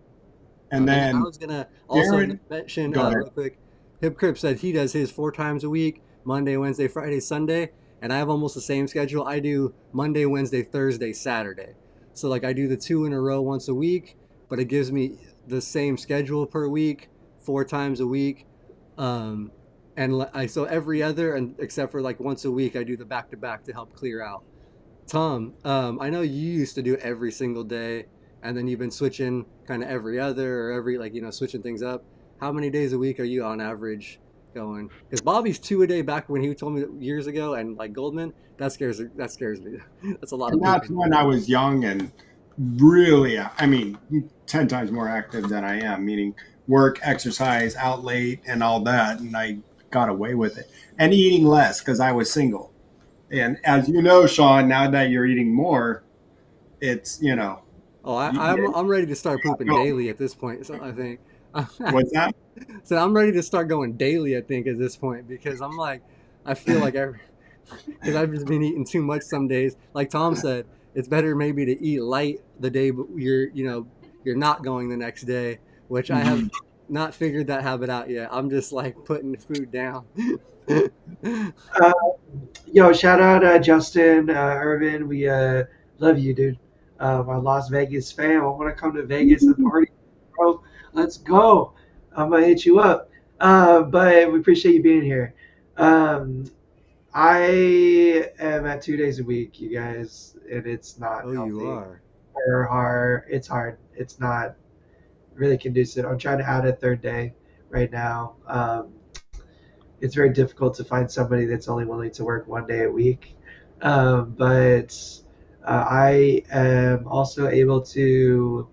And And then I then was gonna also Darren, mention go ahead. real quick. Hip Crip said he does his 4 times a week: Monday, Wednesday, Friday, Sunday, and I have almost the same schedule. I do Monday, Wednesday, Thursday, Saturday. So like I do the two in a row once a week, but it gives me the same schedule per week, 4 times a week. Um, and I so every other and except for like once a week, I do the back to back to help clear out. Tom, I know you used to do every single day, and then you've been switching kind of every other or every like switching things up. How many days a week are you on average going? Because Bobby's two a day back when he told me years ago, and like Goldman, that scares me. That's a lot And of that's pooping. when I was young and really, I mean, 10 times more active than I am, meaning work, exercise, out late, and all that. And I got away with it. And eating less because I was single. And as you know, Shawn, now that you're eating more, it's, Oh, you I'm ready to start pooping go. daily at this point. So I think. What's that? So I'm ready to start going daily. I think at this point because I'm like, I feel like every because I've just been eating too much some days. Like Tom said, it's better maybe to eat light the day you're not going the next day, which I have Mhm. not figured that habit out yet. I'm just like putting food down. Uh, Yo, shout out Justin, Irvin. We love you, dude. Our Las Vegas fam. I want to come to Vegas and party, bro. Let's go. I'm gonna hit you up. But we appreciate you being here. Um, I am at 2 days a week, you guys, and it's not Oh, you healthy are. or hard. It's hard. It's not really conducive. I'm trying to add a third day right now. It's very difficult to find somebody that's only willing to work 1 day a week. But I am also able to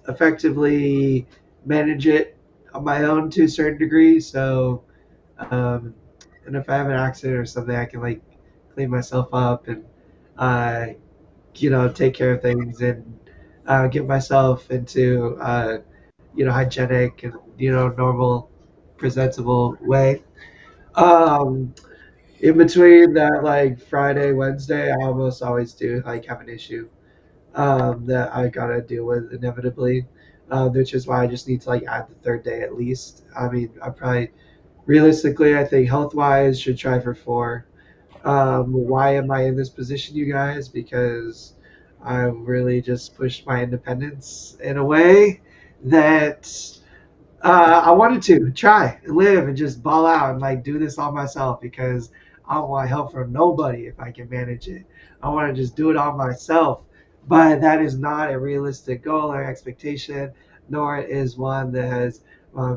effectively manage it on my own to a certain degree. So, um, and if I have an accident or something, I can like clean myself up and, uh, take care of things and get myself into, hygienic and, normal, presentable way. Um, in between that, like Friday, Wednesday, I almost always do like have an issue that I gotta deal with inevitably, which is why I just need to like add the third day at least. I mean, I probably realistically, I think health wise should try for 4. Why am I in this position, you guys? Because I really just pushed my independence in a way that I wanted to try and live and just ball out and like do this all myself because I don't want help from nobody if I can manage it. I want to just do it all myself. But that is not a realistic goal or expectation, nor is one that has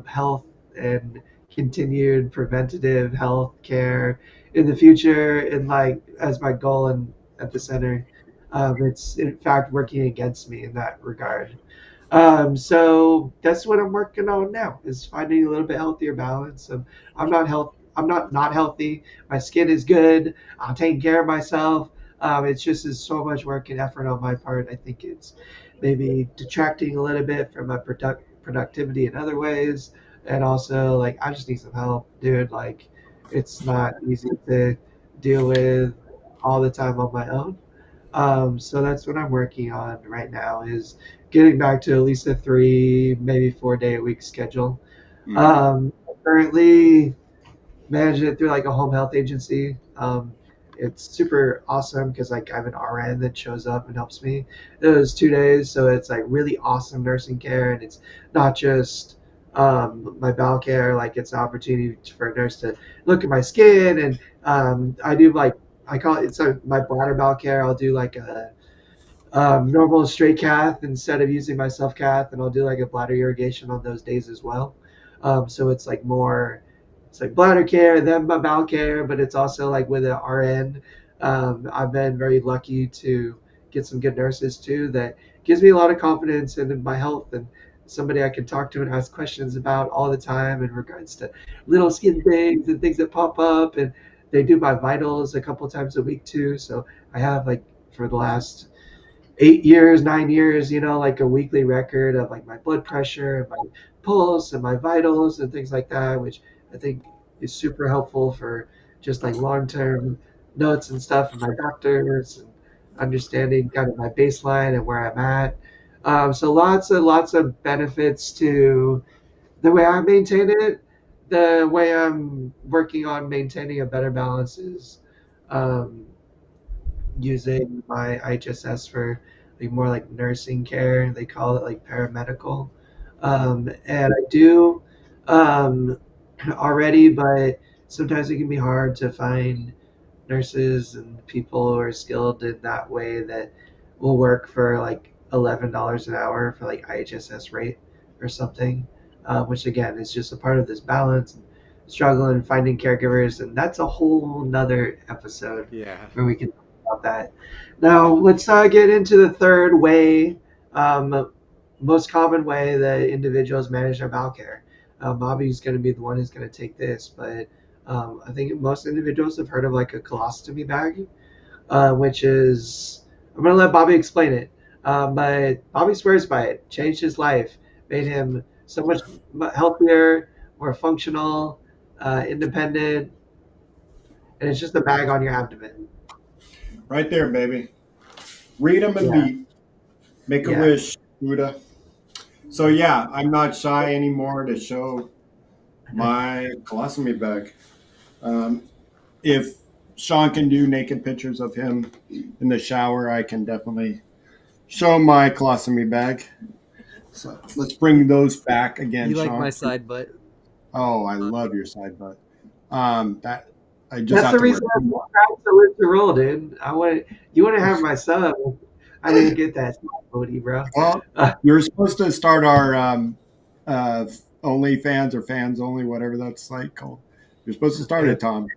health and continued preventative health care in the future and like as my goal and at the center. It's in fact working against me in that regard. So that's what I'm working on now is finding a little bit healthier balance. I'm not health. I'm not healthy. My skin is good. I'm taking care of myself. It's just is so much work and effort on my part. I think it's maybe detracting a little bit from my productivity in other ways, and also like I just need some help, dude. Like it's not easy to deal with all the time on my own. So that's what I'm working on right now is getting back to at least a 3, maybe 4 day a week schedule. Mm-hmm. Currently managing it through like a home health agency. It's super awesome because like I have an RN that shows up and helps me those 2 days. So it's like really awesome nursing care, and it's not just my bowel care. Like it's an opportunity for a nurse to look at my skin, and I do like I call it it's my bladder bowel care. I'll do like a normal straight cath instead of using my self cath, and I'll do like a bladder irrigation on those days as well. So it's like more, it's like bladder care, then my bowel care, but it's also like with an RN. I've been very lucky to get some good nurses too that gives me a lot of confidence in my health and somebody I can talk to and ask questions about all the time in regards to little skin things and things that pop up. And they do my vitals a couple times a week too. So I have like for the last 8 years, 9 years, like a weekly record of like my blood pressure and my pulse and my vitals and things like that, which I think is super helpful for just like long term notes and stuff from my doctors and understanding kind of my baseline and where I'm at. So lots of benefits to the way I maintain it. The way I'm working on maintaining a better balance is um, using my HSS for like more like nursing care. They call it like paramedical. And I do um, already, but sometimes it can be hard to find nurses and people who are skilled in that way that will work for like $11 an hour for like IHSS rate or something, which again is just a part of this balance and struggle and finding caregivers, and that's a whole nother episode Yeah. where we can talk about that. Now let's get into the third way, most common way that individuals manage their bowel care. Bobby's going to be the one who's going to take this, but I think most individuals have heard of like a colostomy bag, which is, I'm going to let Bobby explain it. But Bobby swears by it, changed his life, made him so much healthier, more functional, independent, and it's just a bag on your abdomen. Right there, baby. Read them and Yeah, leap. Make a yeah. wish, Buddha. So yeah, I'm not shy anymore to show my colostomy bag. Um, if Shawn can do naked pictures of him in the shower, I can definitely show my colostomy bag. So let's bring those back again, You like my Shawn. side butt? Oh, I love your side butt. That I just That's have the to wear. reason I subscribed to Live to Roll, dude. You want to have my sub. I didn't get that booty, bro. Well, you're supposed to start our uh, OnlyFans or fans only, whatever that site called. You're supposed to start it, Tom.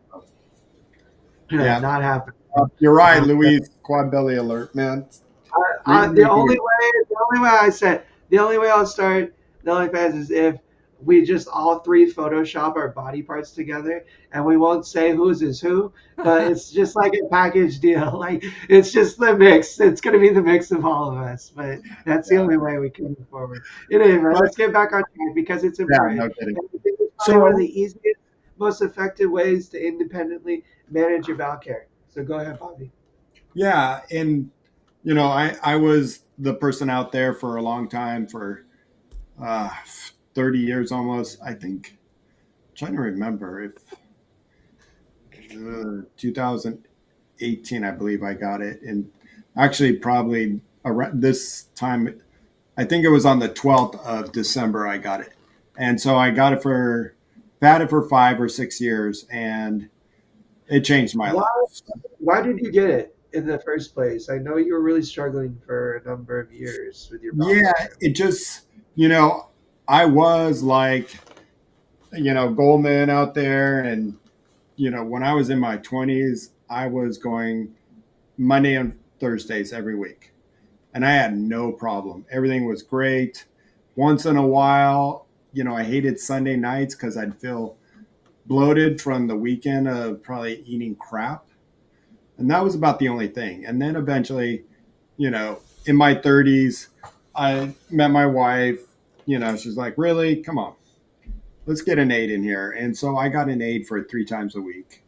Yeah, Not happening. you're right, Uh, Louise. Quad belly alert, man. I, Reading the your only beard. way, the only way I said, the only way I'll start the OnlyFans is if we just all three Photoshop our body parts together, and we won't say whose is who, but it's just like a package deal. Like it's just the mix. It's gonna be the mix of all of us. But that's the Yeah, only way we can move forward. Anyway, but let's get back on track because it's yeah, important. no kidding. And I think it's probably one of So the easiest. most effective ways to independently manage your bowel care. So go ahead, Bobby. Yeah, and I was the person out there for a long time, for uh, 30 years almost. I think, I'm trying to remember if 2018, I believe I got it, and actually probably around this time, I think it was on the 12th of December I got it, and so I got it for had it for 5 or 6 years, and it changed my Why life. why did you get it in the first place? I know you were really struggling for a number of years with your bowel Yeah, cancer. it just, I was like, Goldman out there. And, when I was in my 20s, I was going Monday and Thursdays every week. And I had no problem. Everything was great. Once in a while, I hated Sunday nights because I'd feel bloated from the weekend of probably eating crap. And that was about the only thing. And then eventually, in my 30s, I met my wife. She's like, really? Come on, let's get an aide in here. And so I got an aide for 3 times a week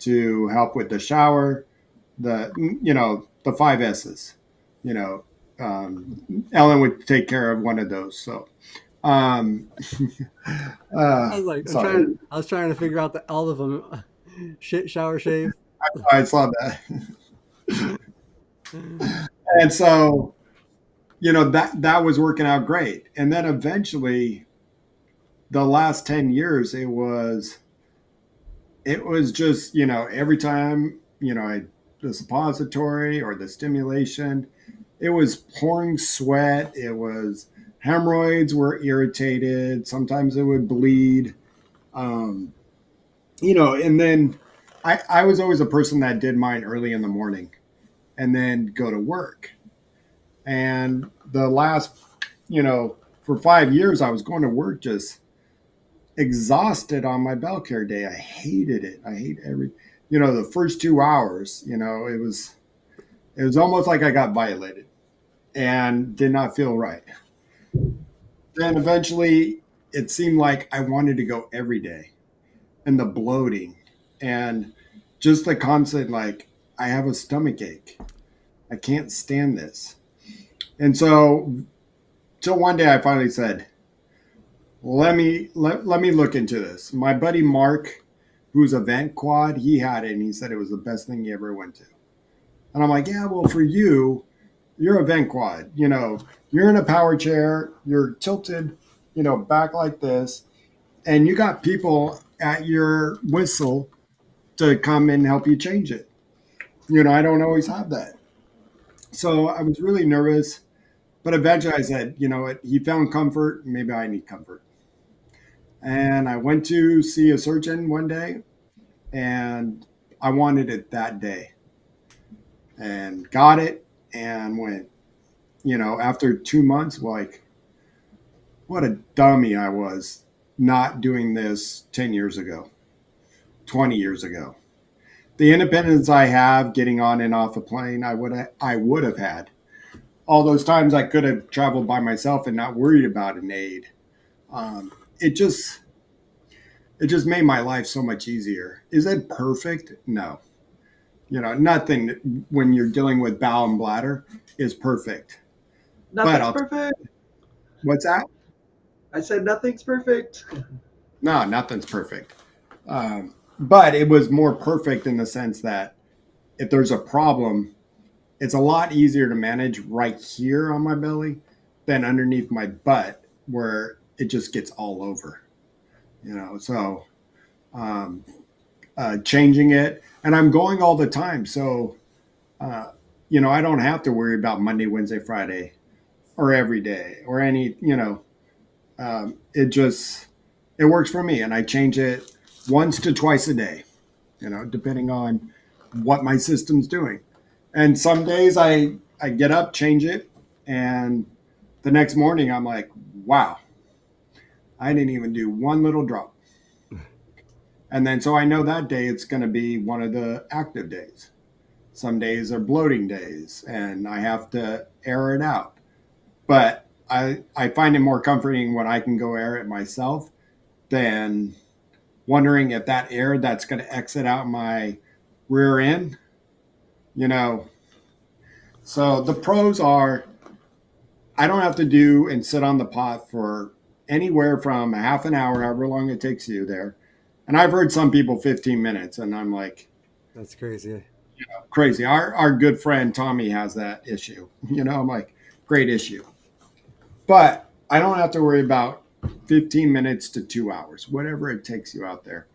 to help with the shower, the five S's. You know, Ellen would take care of one of those. So, um, I was like, sorry, I was trying to figure out all of them. Shit, shower, shave. I saw that. And so, that was working out great. And then eventually, the last 10 years, it was just, every time, the suppository or the stimulation, it was pouring sweat. It was hemorrhoids were irritated. Sometimes it would bleed. Um, and then I was always a person that did mine early in the morning and then go to work. And the last, for 5 years, I was going to work just exhausted on my bell care day. I hated it. I hate the first 2 hours, it was almost like I got violated and did not feel right. Then eventually it seemed like I wanted to go every day, and the bloating and just the constant, like, I have a stomach ache. I can't stand this. And so till one day I finally said, let me look into this. My buddy Mark, who's a vent quad, he had it and he said it was the best thing he ever went to. And I'm like, yeah, well, for you, you're a vent quad. You're in a power chair, you're tilted, back like this, and you got people at your whistle to come and help you change it. I don't always have that. So I was really nervous, but eventually I said, you know what, he found comfort, maybe I need comfort. And I went to see a surgeon one day, and I wanted it that day and got it and went, after 2 months, like, what a dummy I was not doing this 10 years ago, 20 years ago. The independence I have getting on and off a plane, I would have had. All those times I could have traveled by myself and not worried about an aide. Um, it just it just made my life so much easier. Is it perfect? No. Nothing when you're dealing with bowel and bladder is perfect. But Nothing's perfect. what's that? I said nothing's perfect. No, nothing's perfect. But it was more perfect in the sense that if there's a problem, it's a lot easier to manage right here on my belly than underneath my butt where it just gets all over. So um, changing it, and I'm going all the time. So, uh, I don't have to worry about Monday, Wednesday, Friday, or every day or any, it works for me. And I change it once to twice a day, depending on what my system's doing. And some days I get up, change it, and the next morning I'm like, wow, I didn't even do one little drop. And then so I know that day it's going to be one of the active days. Some days are bloating days and I have to air it out. But I find it more comforting when I can go air it myself than wondering if that air that's going to exit out my rear end, you know. So the pros are I don't have to do and sit on the pot for anywhere from a half an hour, however long it takes you there. And I've heard some people 15 minutes, and I'm like, That's crazy. crazy. Our good friend Tommy has that issue. I'm like, great issue. But I don't have to worry about 15 minutes to 2 hours, whatever it takes you out there.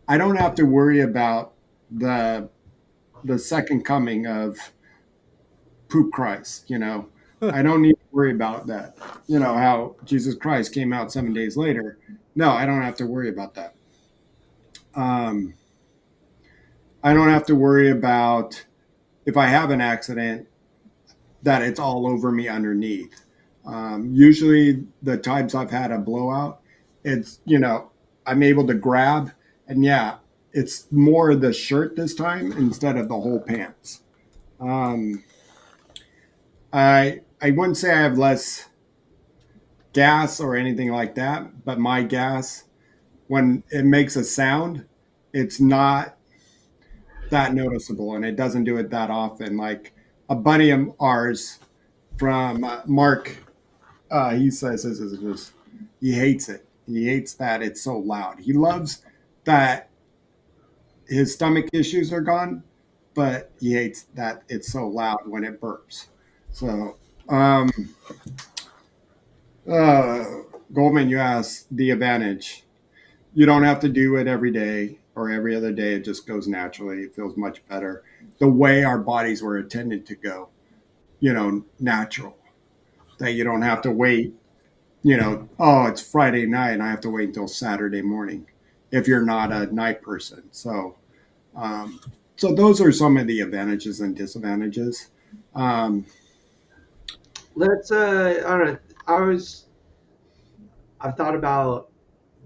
I don't have to worry about the the second coming of poop Christ. I don't need to worry about that. How Jesus Christ came out 7 days later. No, I don't have to worry about that. Um, I don't have to worry about if I have an accident that it's all over me underneath. Usually, the times I've had a blowout, it's I'm able to grab, and yeah, it's more the shirt this time instead of the whole pants. Um, I wouldn't say I have less gas or anything like that, but my gas, when it makes a sound, it's not that noticeable, and it doesn't do it that often. Like a buddy of ours from Mark, he says this is just he hates it. He hates that it's so loud. He loves that his stomach issues are gone, but he hates that it's so loud when it burps. So, um, uh, Goldman, you asked the advantage. You don't have to do it every day or every other day. It just goes naturally. It feels much better. The way our bodies were intended to go, natural. That you don't have to wait, oh, it's Friday night and I have to wait until Saturday morning if you're not a night person. Um, so those are some of the advantages and disadvantages. Um, Let's I don't know. I was I've thought about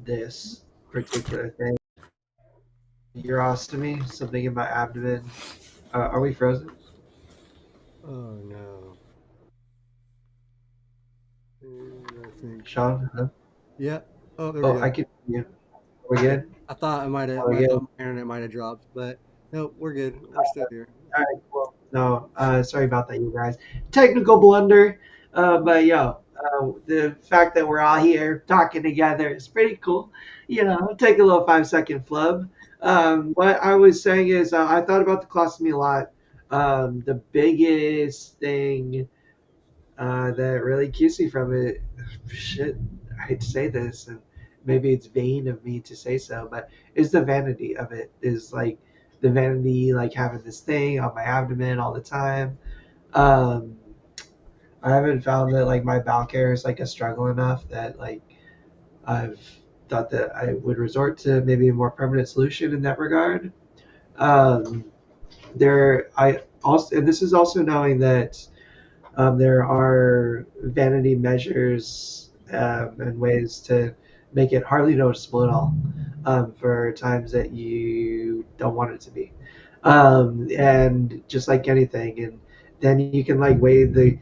this particular thing. Urostomy, something in my abdomen. Are we frozen? Oh no. I think. Sean? Huh? Yeah. Oh, there we Oh, go. I can hear you. Are we Okay. good? I thought I might have. Are we I good? thought my internet might have dropped, but no, we're good. We're still here. All right, well, no, sorry about that, you guys. Technical blunder, but yo, the fact that we're all here talking together is pretty cool. Take a little 5 second flub. What I was saying is, I thought about the colostomy a lot. The biggest thing that really keeps me from it, shit, I hate to say this, and maybe it's vain of me to say so, but is the vanity of it. Is like the vanity, like having this thing on my abdomen all the time. Um, I haven't found that like my bowel care is like a struggle enough that like I've thought that I would resort to maybe a more permanent solution in that regard. Um, I also, and this is also knowing that there are vanity measures and ways to make it hardly noticeable at all for times that you don't want it to be. And just like anything, and then you can like weigh the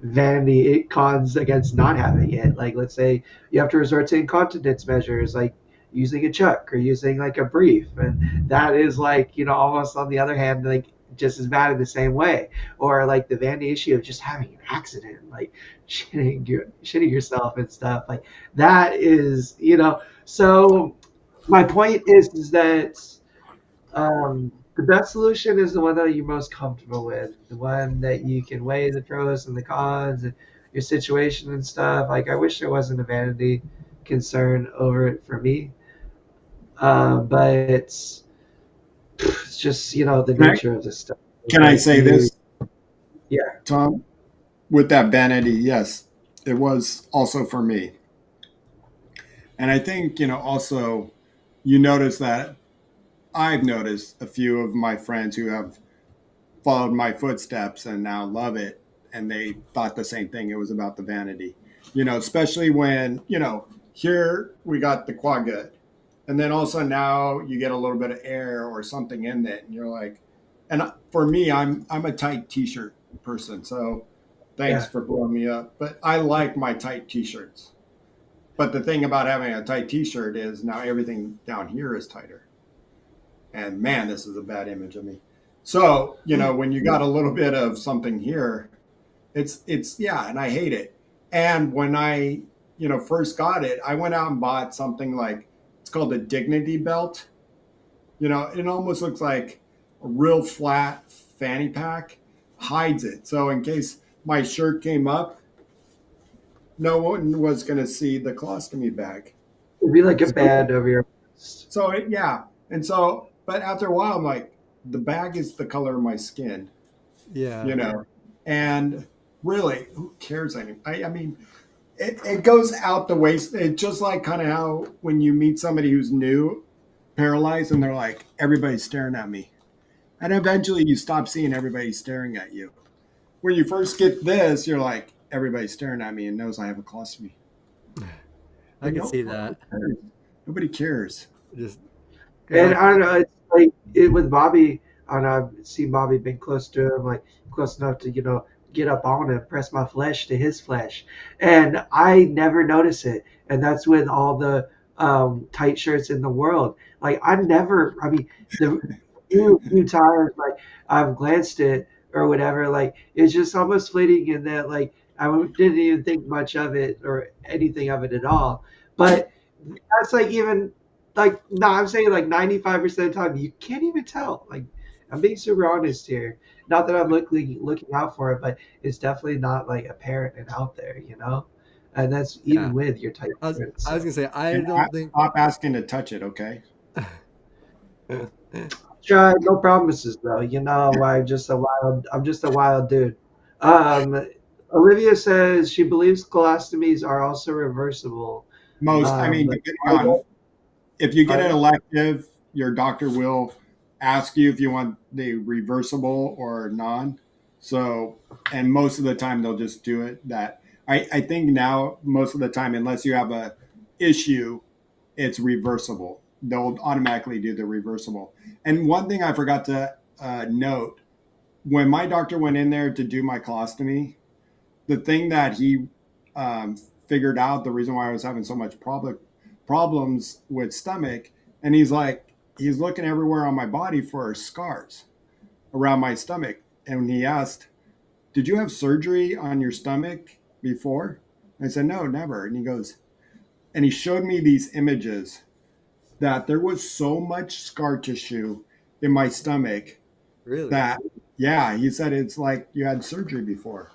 vanity cons against not having it. Like, let's say you have to resort to incontinence measures, like using a chuck or using like a brief, and that is like almost on the other hand like just as bad in the same way, or like the vanity issue of just having an accident, like shitting yourself and stuff like that is so my point is that the best solution is the one that you're most comfortable with, the one that you can weigh the pros and the cons and your situation and stuff. Like, I wish there wasn't a vanity concern over it for me, but it's just the can I nature of this stuff. can I Like say you, this, yeah, Tom? With that vanity, yes, it was also for me. And I think, also you notice that I've noticed a few of my friends who have followed my footsteps and now love it. And they thought the same thing. It was about the vanity, especially when, here we got the quad gut. And then also now you get a little bit of air or something in it. And you're like, and for me, I'm a tight t-shirt person. So thanks yeah, for blowing me up. But I like my tight t-shirts. But the thing about having a tight T-shirt is now everything down here is tighter. And man, this is a bad image of me. So when you got a little bit of something here, it's yeah, and I hate it. And when I first got it, I went out and bought something like it's called a Dignity belt. It almost looks like a real flat fanny pack, hides it. So in case my shirt came up, no one was going to see the colostomy bag. It'd be like a So, band over your breast. yeah. And so, but after a while, I'm like, the bag is the color of my skin, Yeah. you know, and really, who cares? I mean, it goes out the waist. It's just like kind of how when you meet somebody who's new, paralyzed, and they're like, everybody's staring at me. And eventually you stop seeing everybody staring at you. When you first get this, you're like, everybody's staring at me and knows I have a colostomy. I And can see that. nobody cares. Just because And I don't know, it's like with Bobby. I don't know. I've seen Bobby been close to him, like close enough to get up on him, press my flesh to his flesh, and I never notice it. And that's with all the tight shirts in the world. Like I never. I mean, the few times like I've glanced it or whatever, like it's just almost fleeting in that like didn't even think much of it or anything of it at all. But that's like even like no, I'm saying like 95% of the time you can't even tell. Like I'm being super honest here. Not that I'm looking out for it, but it's definitely not like apparent and out there. And that's yeah, even with your type shirts. I was So gonna say I And don't think. stop asking to touch it, okay? try no promises though. I'm just a wild dude. Um Olivia says she believes colostomies are also reversible. I mean, But depending are on if you get are an they? elective, your doctor will ask you if you want the reversible or non. So, and most of the time they'll just do it. I think now most of the time, unless you have a issue, it's reversible. They'll automatically do the reversible. And one thing I forgot to note when my doctor went in there to do my colostomy, the thing that he um, figured out the reason why I was having so much problems with stomach, and he's looking everywhere on my body for scars around my stomach, and he asked, "Did you have surgery on your stomach before?" I said, "No, never." And he goes, and he showed me these images that there was so much scar tissue in my stomach Really? that, yeah, he said it's like you had surgery before.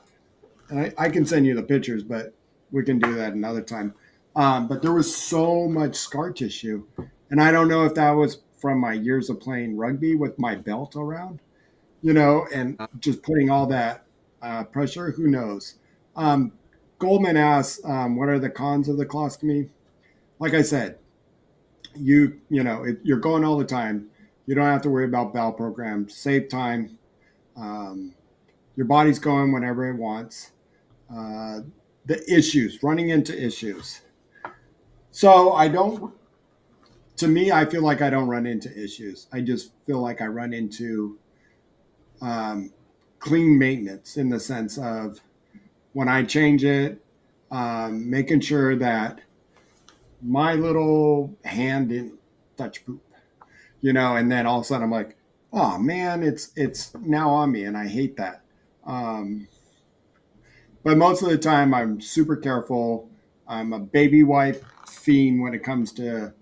And I can send you the pictures, but we can do that another time. But there was so much scar tissue, and I don't know if that was from my years of playing rugby with my belt around, and Uh, just putting all that pressure. Who knows? Um, Goldman asks, "What are the cons of the colostomy?" Like I said, you're going all the time. You don't have to worry about bowel programs. Save time. Um, your body's going whenever it wants. uh, the issues, running into issues. So I don't, to me, I feel like I don't run into issues. I just feel like I run into um, clean maintenance in the sense of when I change it, making sure that my little hand didn't touch poop, and then all of a sudden I'm like, oh man, it's now on me, and I hate that. Um, But most of the time, I'm super careful. I'm a baby wipe fiend when it comes to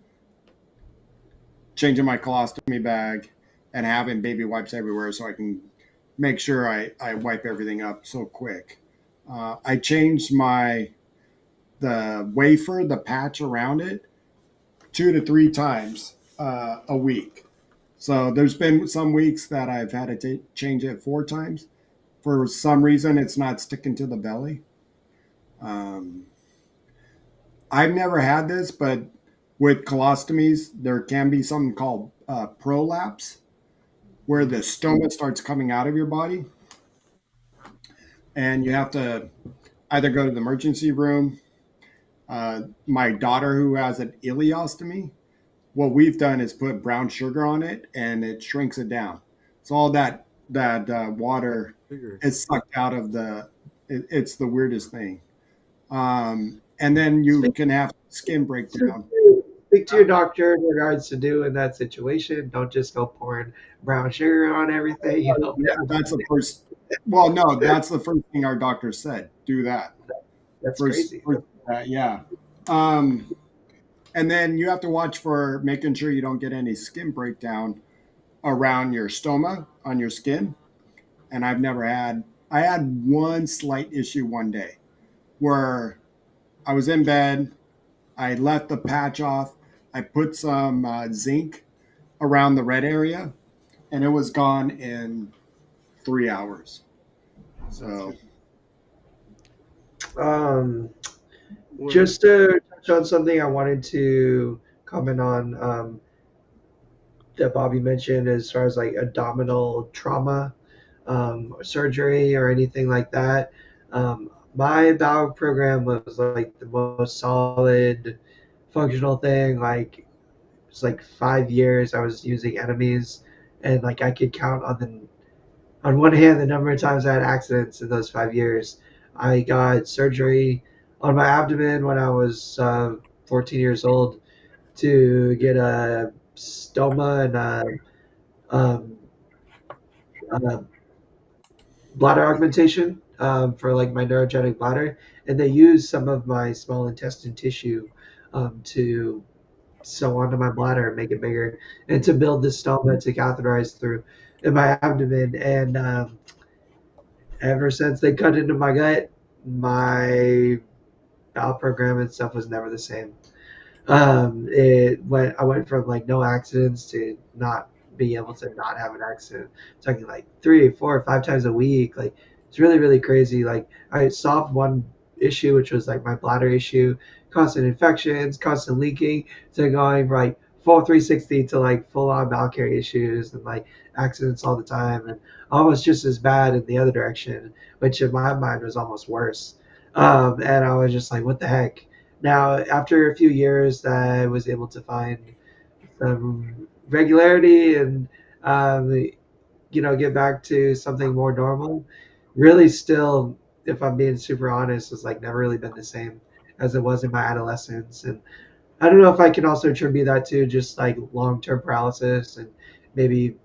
changing my colostomy bag and having baby wipes everywhere so I can make sure I wipe everything up so quick. I changed the wafer, the patch around it, 2 to 3 times a week. So there's been some weeks that I've had to change it 4 times. For some reason, it's not sticking to the belly. Um, I've never had this, but with colostomies, there can be something called prolapse, where the stoma starts coming out of your body, and you have to either go to the emergency room. My daughter, who has an ileostomy, what we've done is put brown sugar on it, and it shrinks it down. So all that water sugar. is sucked out of the. It's the weirdest thing. and then you Speak can have skin to, breakdown. speak to your doctor in regards to do in that situation. Don't just go pouring brown sugar on everything. Yeah, that's the first. Well, no, that's the first thing our doctor said. Do that That's first. crazy. Yeah. Um, and then you have to watch for making sure you don't get any skin breakdown around your stoma on your skin. And I've never had. I had one slight issue one day where I was in bed. I left the patch off. I put some zinc around the red area, and it was gone in 3 hours. That's So good. Um, Well, just to touch on something I wanted to comment on that Bobby mentioned as far as like abdominal trauma, surgery, or anything like that. My bowel program was like the most solid, functional thing. Like it's like 5 years I was using enemies, and like I could count on one hand the number of times I had accidents in those 5 years. I got surgery on my abdomen when I was 14 years old to get a stoma and um, a bladder augmentation for like my neurogenic bladder, and they used some of my small intestine tissue to sew onto my bladder and make it bigger, and to build this stoma to catheterize through in my abdomen. And ever since they cut into my gut, my bowel program and stuff was never the same. I went from like no accidents to not being able to not have an accident. Talking like 3, 4, 5 times a week. Like it's really, really crazy. Like I solved one issue, which was like my bladder issue, constant infections, constant leaking, to going like full 360 to like full on bowel care issues and like accidents all the time, and almost just as bad in the other direction, which in my mind was almost worse. And I was just like, what the heck? Now, after a few years, I was able to find some regularity and, um, get back to something more normal. Really, still, if I'm being super honest, it's like never really been the same as it was in my adolescence. And I don't know if I can also attribute that to just like long-term paralysis and maybe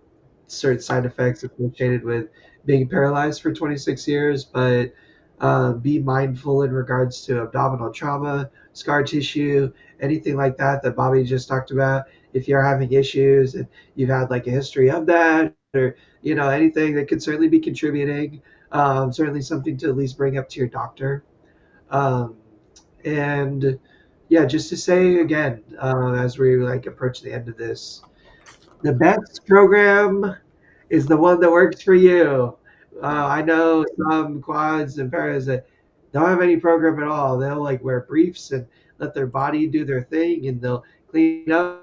certain side effects associated with being paralyzed for 26 years, but be mindful in regards to abdominal trauma, scar tissue, anything like that that Bobby just talked about. If you're having issues and you've had like a history of that, or anything that could certainly be contributing, certainly something to at least bring up to your doctor. Um, and yeah, just to say again, as we like approach the end of this, the best program is the one that works for you. I know some quads and paras that don't have any program at all. They'll like wear briefs and let their body do their thing, and they'll clean up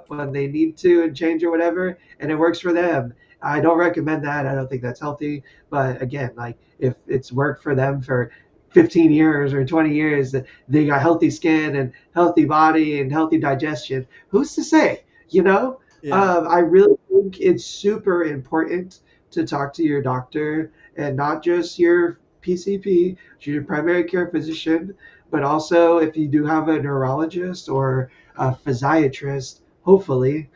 when they need to and change or whatever, and it works for them. I don't recommend that. I don't think that's healthy. But again, like if it's worked for them for 15 years or 20 years, that they got healthy skin and healthy body and healthy digestion, who's to say? yeah. I really think it's super important to talk to your doctor, and not just your PCP, your primary care physician, but also if you do have a neurologist or a physiatrist, hopefully,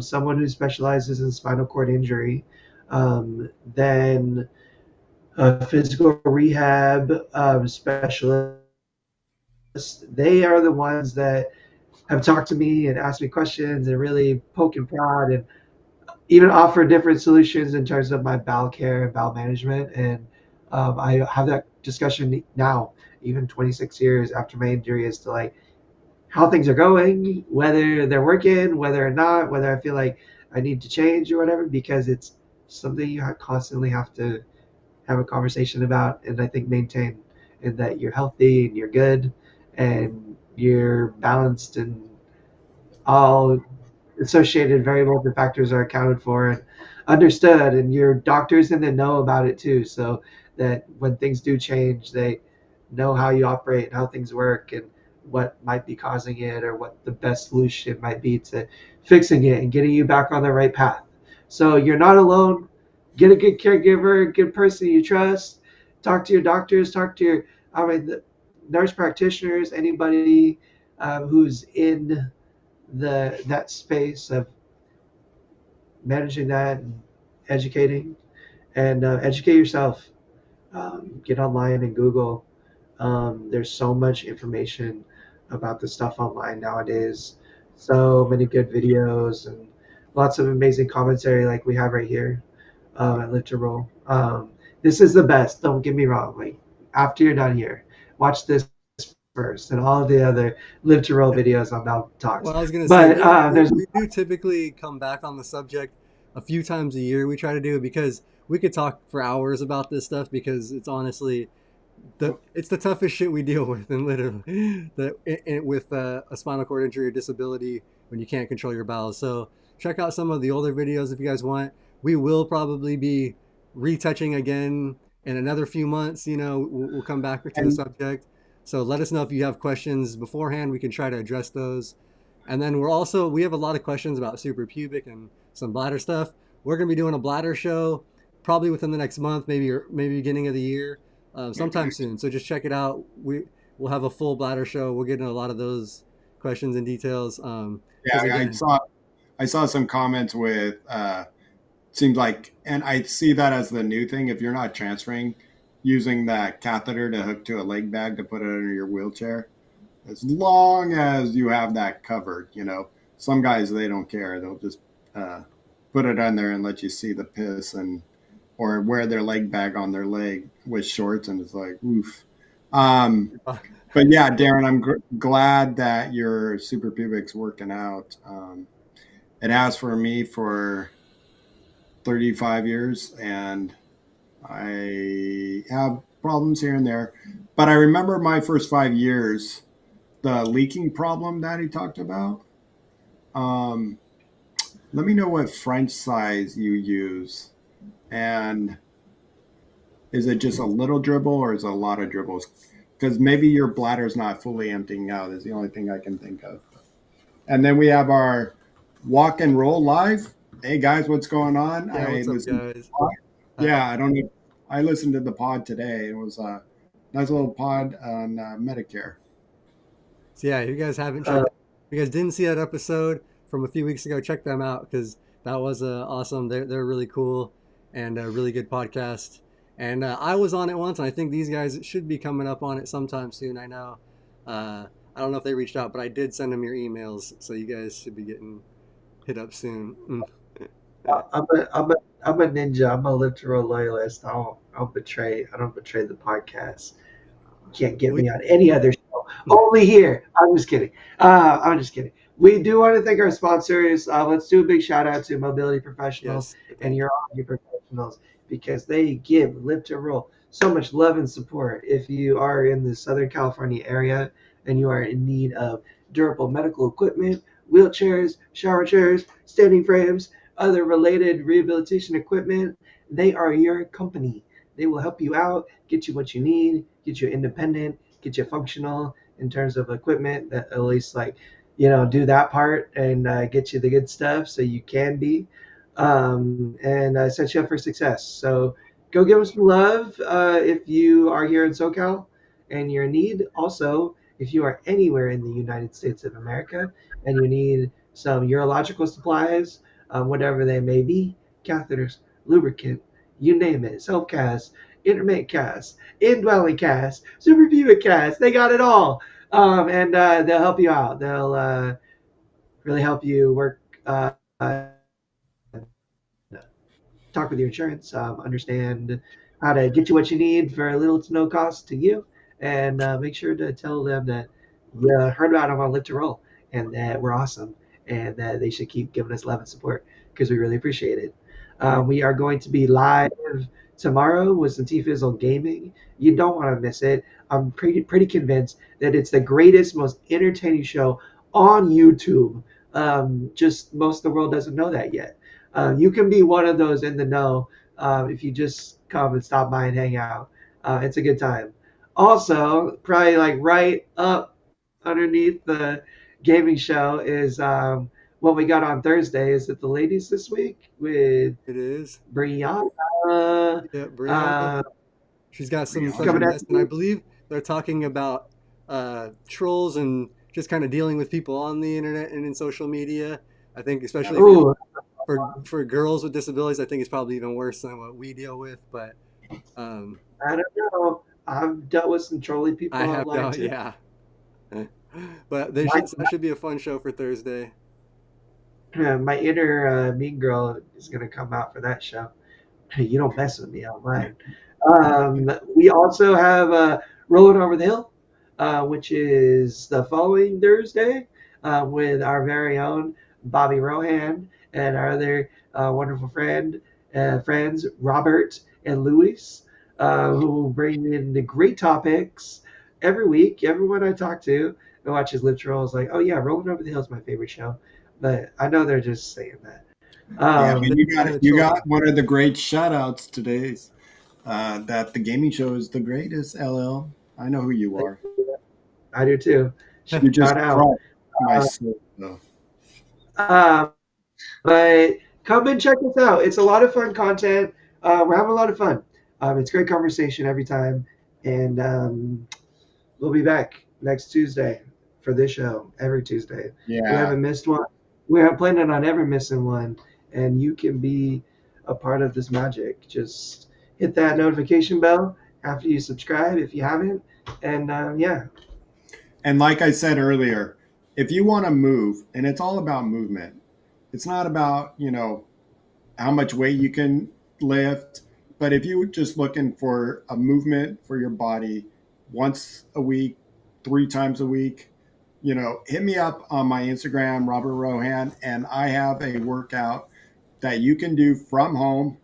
someone who specializes in spinal cord injury, then a physical rehab specialist. They are the ones that have talked to me and asked me questions and really poke and prod and even offer different solutions in terms of my bowel care and bowel management. And I have that discussion now, even 26 years after my injury, as to like how things are going, whether they're working, whether or not, whether I feel like I need to change or whatever, because it's something you constantly have to have a conversation about, and I think maintain, and that you're healthy and you're good and you're balanced, and all associated variables and factors are accounted for and understood, and your doctors in the know about it too, so that when things do change, they know how you operate and how things work and what might be causing it, or what the best solution might be to fixing it and getting you back on the right path. So you're not alone. Get a good caregiver, a good person you trust. Talk to your doctors, talk to your, I mean, nurse practitioners, anybody who's in that space of managing that and educating and educate yourself. Get online and Google. There's so much information about the stuff online nowadays. So many good videos and lots of amazing commentary like we have right here at Live to Roll. This is the best. Don't get me wrong. Like after you're done here, watch this first and all of the other Live to Roll videos on Mount Talks. Well, I was gonna say But there's we do typically come back on the subject a few times a year. We try to do it because we could talk for hours about this stuff because it's honestly it's the toughest shit we deal with, and literally with a spinal cord injury or disability when you can't control your bowels. So check out some of the older videos if you guys want. We will probably be retouching again in another few months. We'll come back to the and subject. So let us know if you have questions beforehand. We can try to address those. And then we have a lot of questions about suprapubic and some bladder stuff. We're going to be doing a bladder show probably within the next month, maybe beginning of the year, sometime soon. So just check it out. We'll have a full bladder show. We'll get into a lot of those questions and details. Yeah, again, I saw some comments with seems like, and I see that as the new thing. If you're not transferring, using that catheter to hook to a leg bag to put it under your wheelchair, as long as you have that covered. Some guys, they don't care. They'll just put it on there and let you see the piss, and or wear their leg bag on their leg with shorts, and it's like oof. But yeah, Darren, I'm glad that your super pubic's working out. It has for me for 35 years, and I have problems here and there. But I remember my first 5 years, the leaking problem that he talked about. Um, Let me know what French size you use, and is it just a little dribble or is it a lot of dribbles? Because maybe your bladder's not fully emptying out is the only thing I can think of. And then we have our walk and roll live. Hey guys, what's going on? yeah, what's up, guys? Yeah, I don't know. I listened to the pod today. It was a nice little pod on Medicare. So yeah, if you guys haven't uh, checked, if you guys didn't see that episode from a few weeks ago, check them out because that was awesome. They're really cool and a really good podcast. And I was on it once, and I think these guys should be coming up on it sometime soon. I know. I don't know if they reached out, but I did send them your emails, so you guys should be getting hit up soon. I'm a ninja. I'm a literal loyalist. I don't betray the podcast. Can't get We, me on any other show. Only here. I'm just kidding. I'm just kidding. We do want to thank our sponsors. Let's do a big shout out to Mobility Professionals yes, and thank you. Urology Professionals because they give Live to Roll so much love and support. If you are in the Southern California area and you are in need of durable medical equipment, wheelchairs, shower chairs, standing frames, other related rehabilitation equipment, they are your company. They will help you out, get you what you need, get you independent, get you functional in terms of equipment that at least do that part and get you the good stuff so you can be and set you up for success. So go give them some love if you are here in SoCal and you're in need. Also, if you are anywhere in the United States of America and you need some urological supplies, whatever they may be, catheters, lubricant, you name it, self-cast, intermittent cast, indwelling cast, superpubic cast, they got it all. And they'll help you out. They'll really help you work, talk with your insurance, understand how to get you what you need for little to no cost to you, and make sure to tell them that you heard about them on Live to Roll and that we're awesome and that they should keep giving us love and support because we really appreciate it. We are going to be live tomorrow with some T-Fizzle Gaming. You don't want to miss it. I'm pretty convinced that it's the greatest, most entertaining show on YouTube. Just most of the world doesn't know that yet. You can be one of those in the know if you just come and stop by and hang out. It's a good time. Also, probably like right up underneath the gaming show is what we got on Thursday. Is it the ladies this week with It is. Brianna? Yeah, Brianna. Uh, She's got some she's special coming Brianna. at guests, and I you. believe they're talking about trolls and just kind of dealing with people on the internet and in social media. I think especially Ooh, for girls with disabilities, I think it's probably even worse than what we deal with. But um, I don't know. I've dealt with some trolly people I have online no, too. yeah. But My, that should be a fun show for Thursday. my inner mean girl is gonna come out for that show. You don't mess with me online. We also have Rolling Over the Hill, which is the following Thursday, with our very own Bobby Rohan and our other wonderful friends Robert and Luis, who will bring in the great topics every week. Everyone I talk to who watches Live Troll is like, "Oh yeah, Rolling Over the Hill is my favorite show," but I know they're just saying that. Yeah, but They're Um, kind of you trolling. got one of the great shout outs today. That the gaming show is the greatest. LL, I know who you are. I do too. You just Shout out. crushed my Uh, soul. Though. um, but come and check us out. It's a lot of fun content. We're having a lot of fun. It's great conversation every time. And we'll be back next Tuesday for this show every Tuesday. We Yeah, haven't missed one. We aren't planning on ever missing one. And you can be a part of this magic. Just hit that notification bell after you subscribe if you haven't. And yeah, and like I said earlier, if you want to move, and it's all about movement. It's not about how much weight you can lift. But if you're just looking for a movement for your body once a week, 3 times a week, hit me up on my Instagram, Robert Rohan, and I have a workout that you can do from home.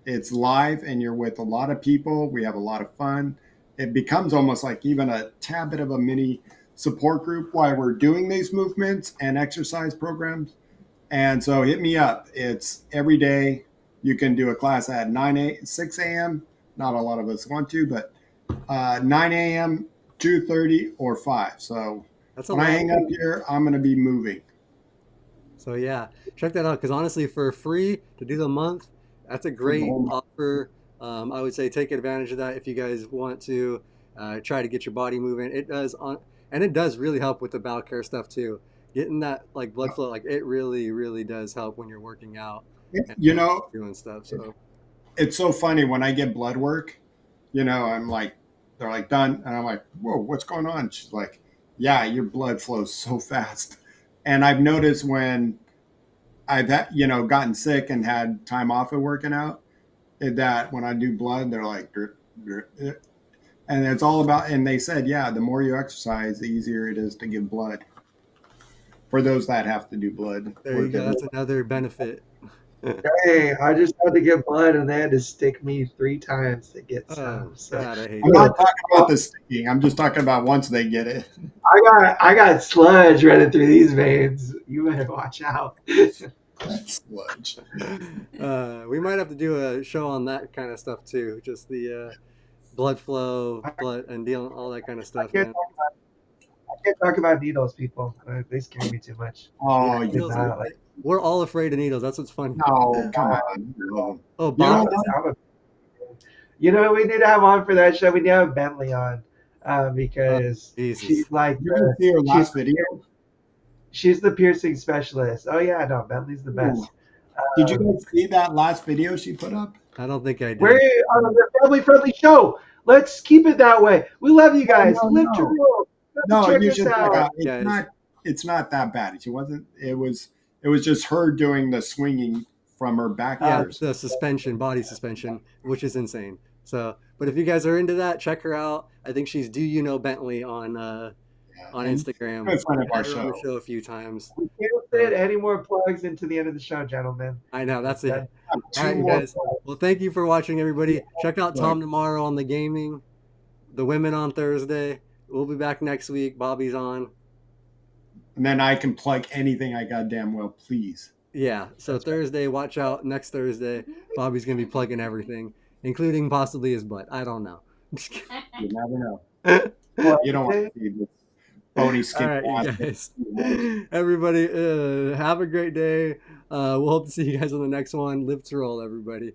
It's live and you're with a lot of people. We have a lot of fun. It becomes almost like even a tad bit of a mini support group while we're doing these movements and exercise programs. And so hit me up. It's every day. You can do a class at 6 a.m. Not a lot of us want to, but 9 a.m., 2:30, or 5. So That's a when I lot. hang up here, I'm going to be moving. So yeah, check that out because honestly, for free to do the month, that's a For the great whole offer. I would say take advantage of that if you guys want to try to get your body moving. It does and it does really help with the bowel care stuff too. Getting that like blood flow, like it really, really does help when you're working out and you know, doing stuff. So it's so funny when I get blood work, I'm like, they're like, done. And I'm like, whoa, what's going on? She's like, yeah, your blood flows so fast. And I've noticed when I've gotten sick and had time off of working out, that when I do blood, they're like, drip, drip, drip. And it's all about, and they said, yeah, the more you exercise, the easier it is to give blood for those that have to do blood there you work go. every. That's another benefit. hey, I just had to get blood and they had to stick me 3 times to get some. Oh So God, I hate I'm that. not talking about the sticking. I'm just talking about once they get it. I got sludge running through these veins. You better watch out. That's sludge. We might have to do a show on that kind of stuff too. Just the blood flow, I, blood, and dealing all that kind of I stuff, can't man. talk about I can't talk about needles, people. They scare me too much. Yeah, Oh, I do needles. not like. We're all afraid of needles. That's what's funny. no, come Uh, on. You love them. Oh, You know Bobby. what? I'm a, you know what we need to have on for that show? We need to have Bentley on Oh, because Jesus. You didn't see her she's last video? she's the piercing specialist. Oh yeah, no, Bentley's the Ooh. best. Did you Um, guys see that last video she put up? I don't think I We're did. on a family friendly show. Let's keep it that way. We love you No, guys. no, Live to no. rule. Come No, check you us should check out. out. It's Guys, not. It's not that bad. She wasn't. It was just her doing the swinging from her back yeah, years. the suspension, body suspension, which is insane. So, but if you guys are into that, check her out. I think she's Do You Know Bentley Yeah, on and Instagram. good friend of I've our had her on the show. show a few times. We can't So fit any more plugs into the end of the show, gentlemen. I know that's That, it. All Two right, you more guys. Well, thank you for watching, everybody. Check out plugs. Tom tomorrow on the gaming. The women on Thursday. We'll be back next week. Bobby's on. And then I can plug anything I goddamn well please. Yeah. So That's right. Thursday, watch out. Next Thursday, Bobby's gonna be plugging everything, including possibly his butt. I don't know. You never know. well, You don't want to see this bony All skin right, you ass. guys. Everybody, have a great day. We'll hope to see you guys on the next one. Live to roll, everybody.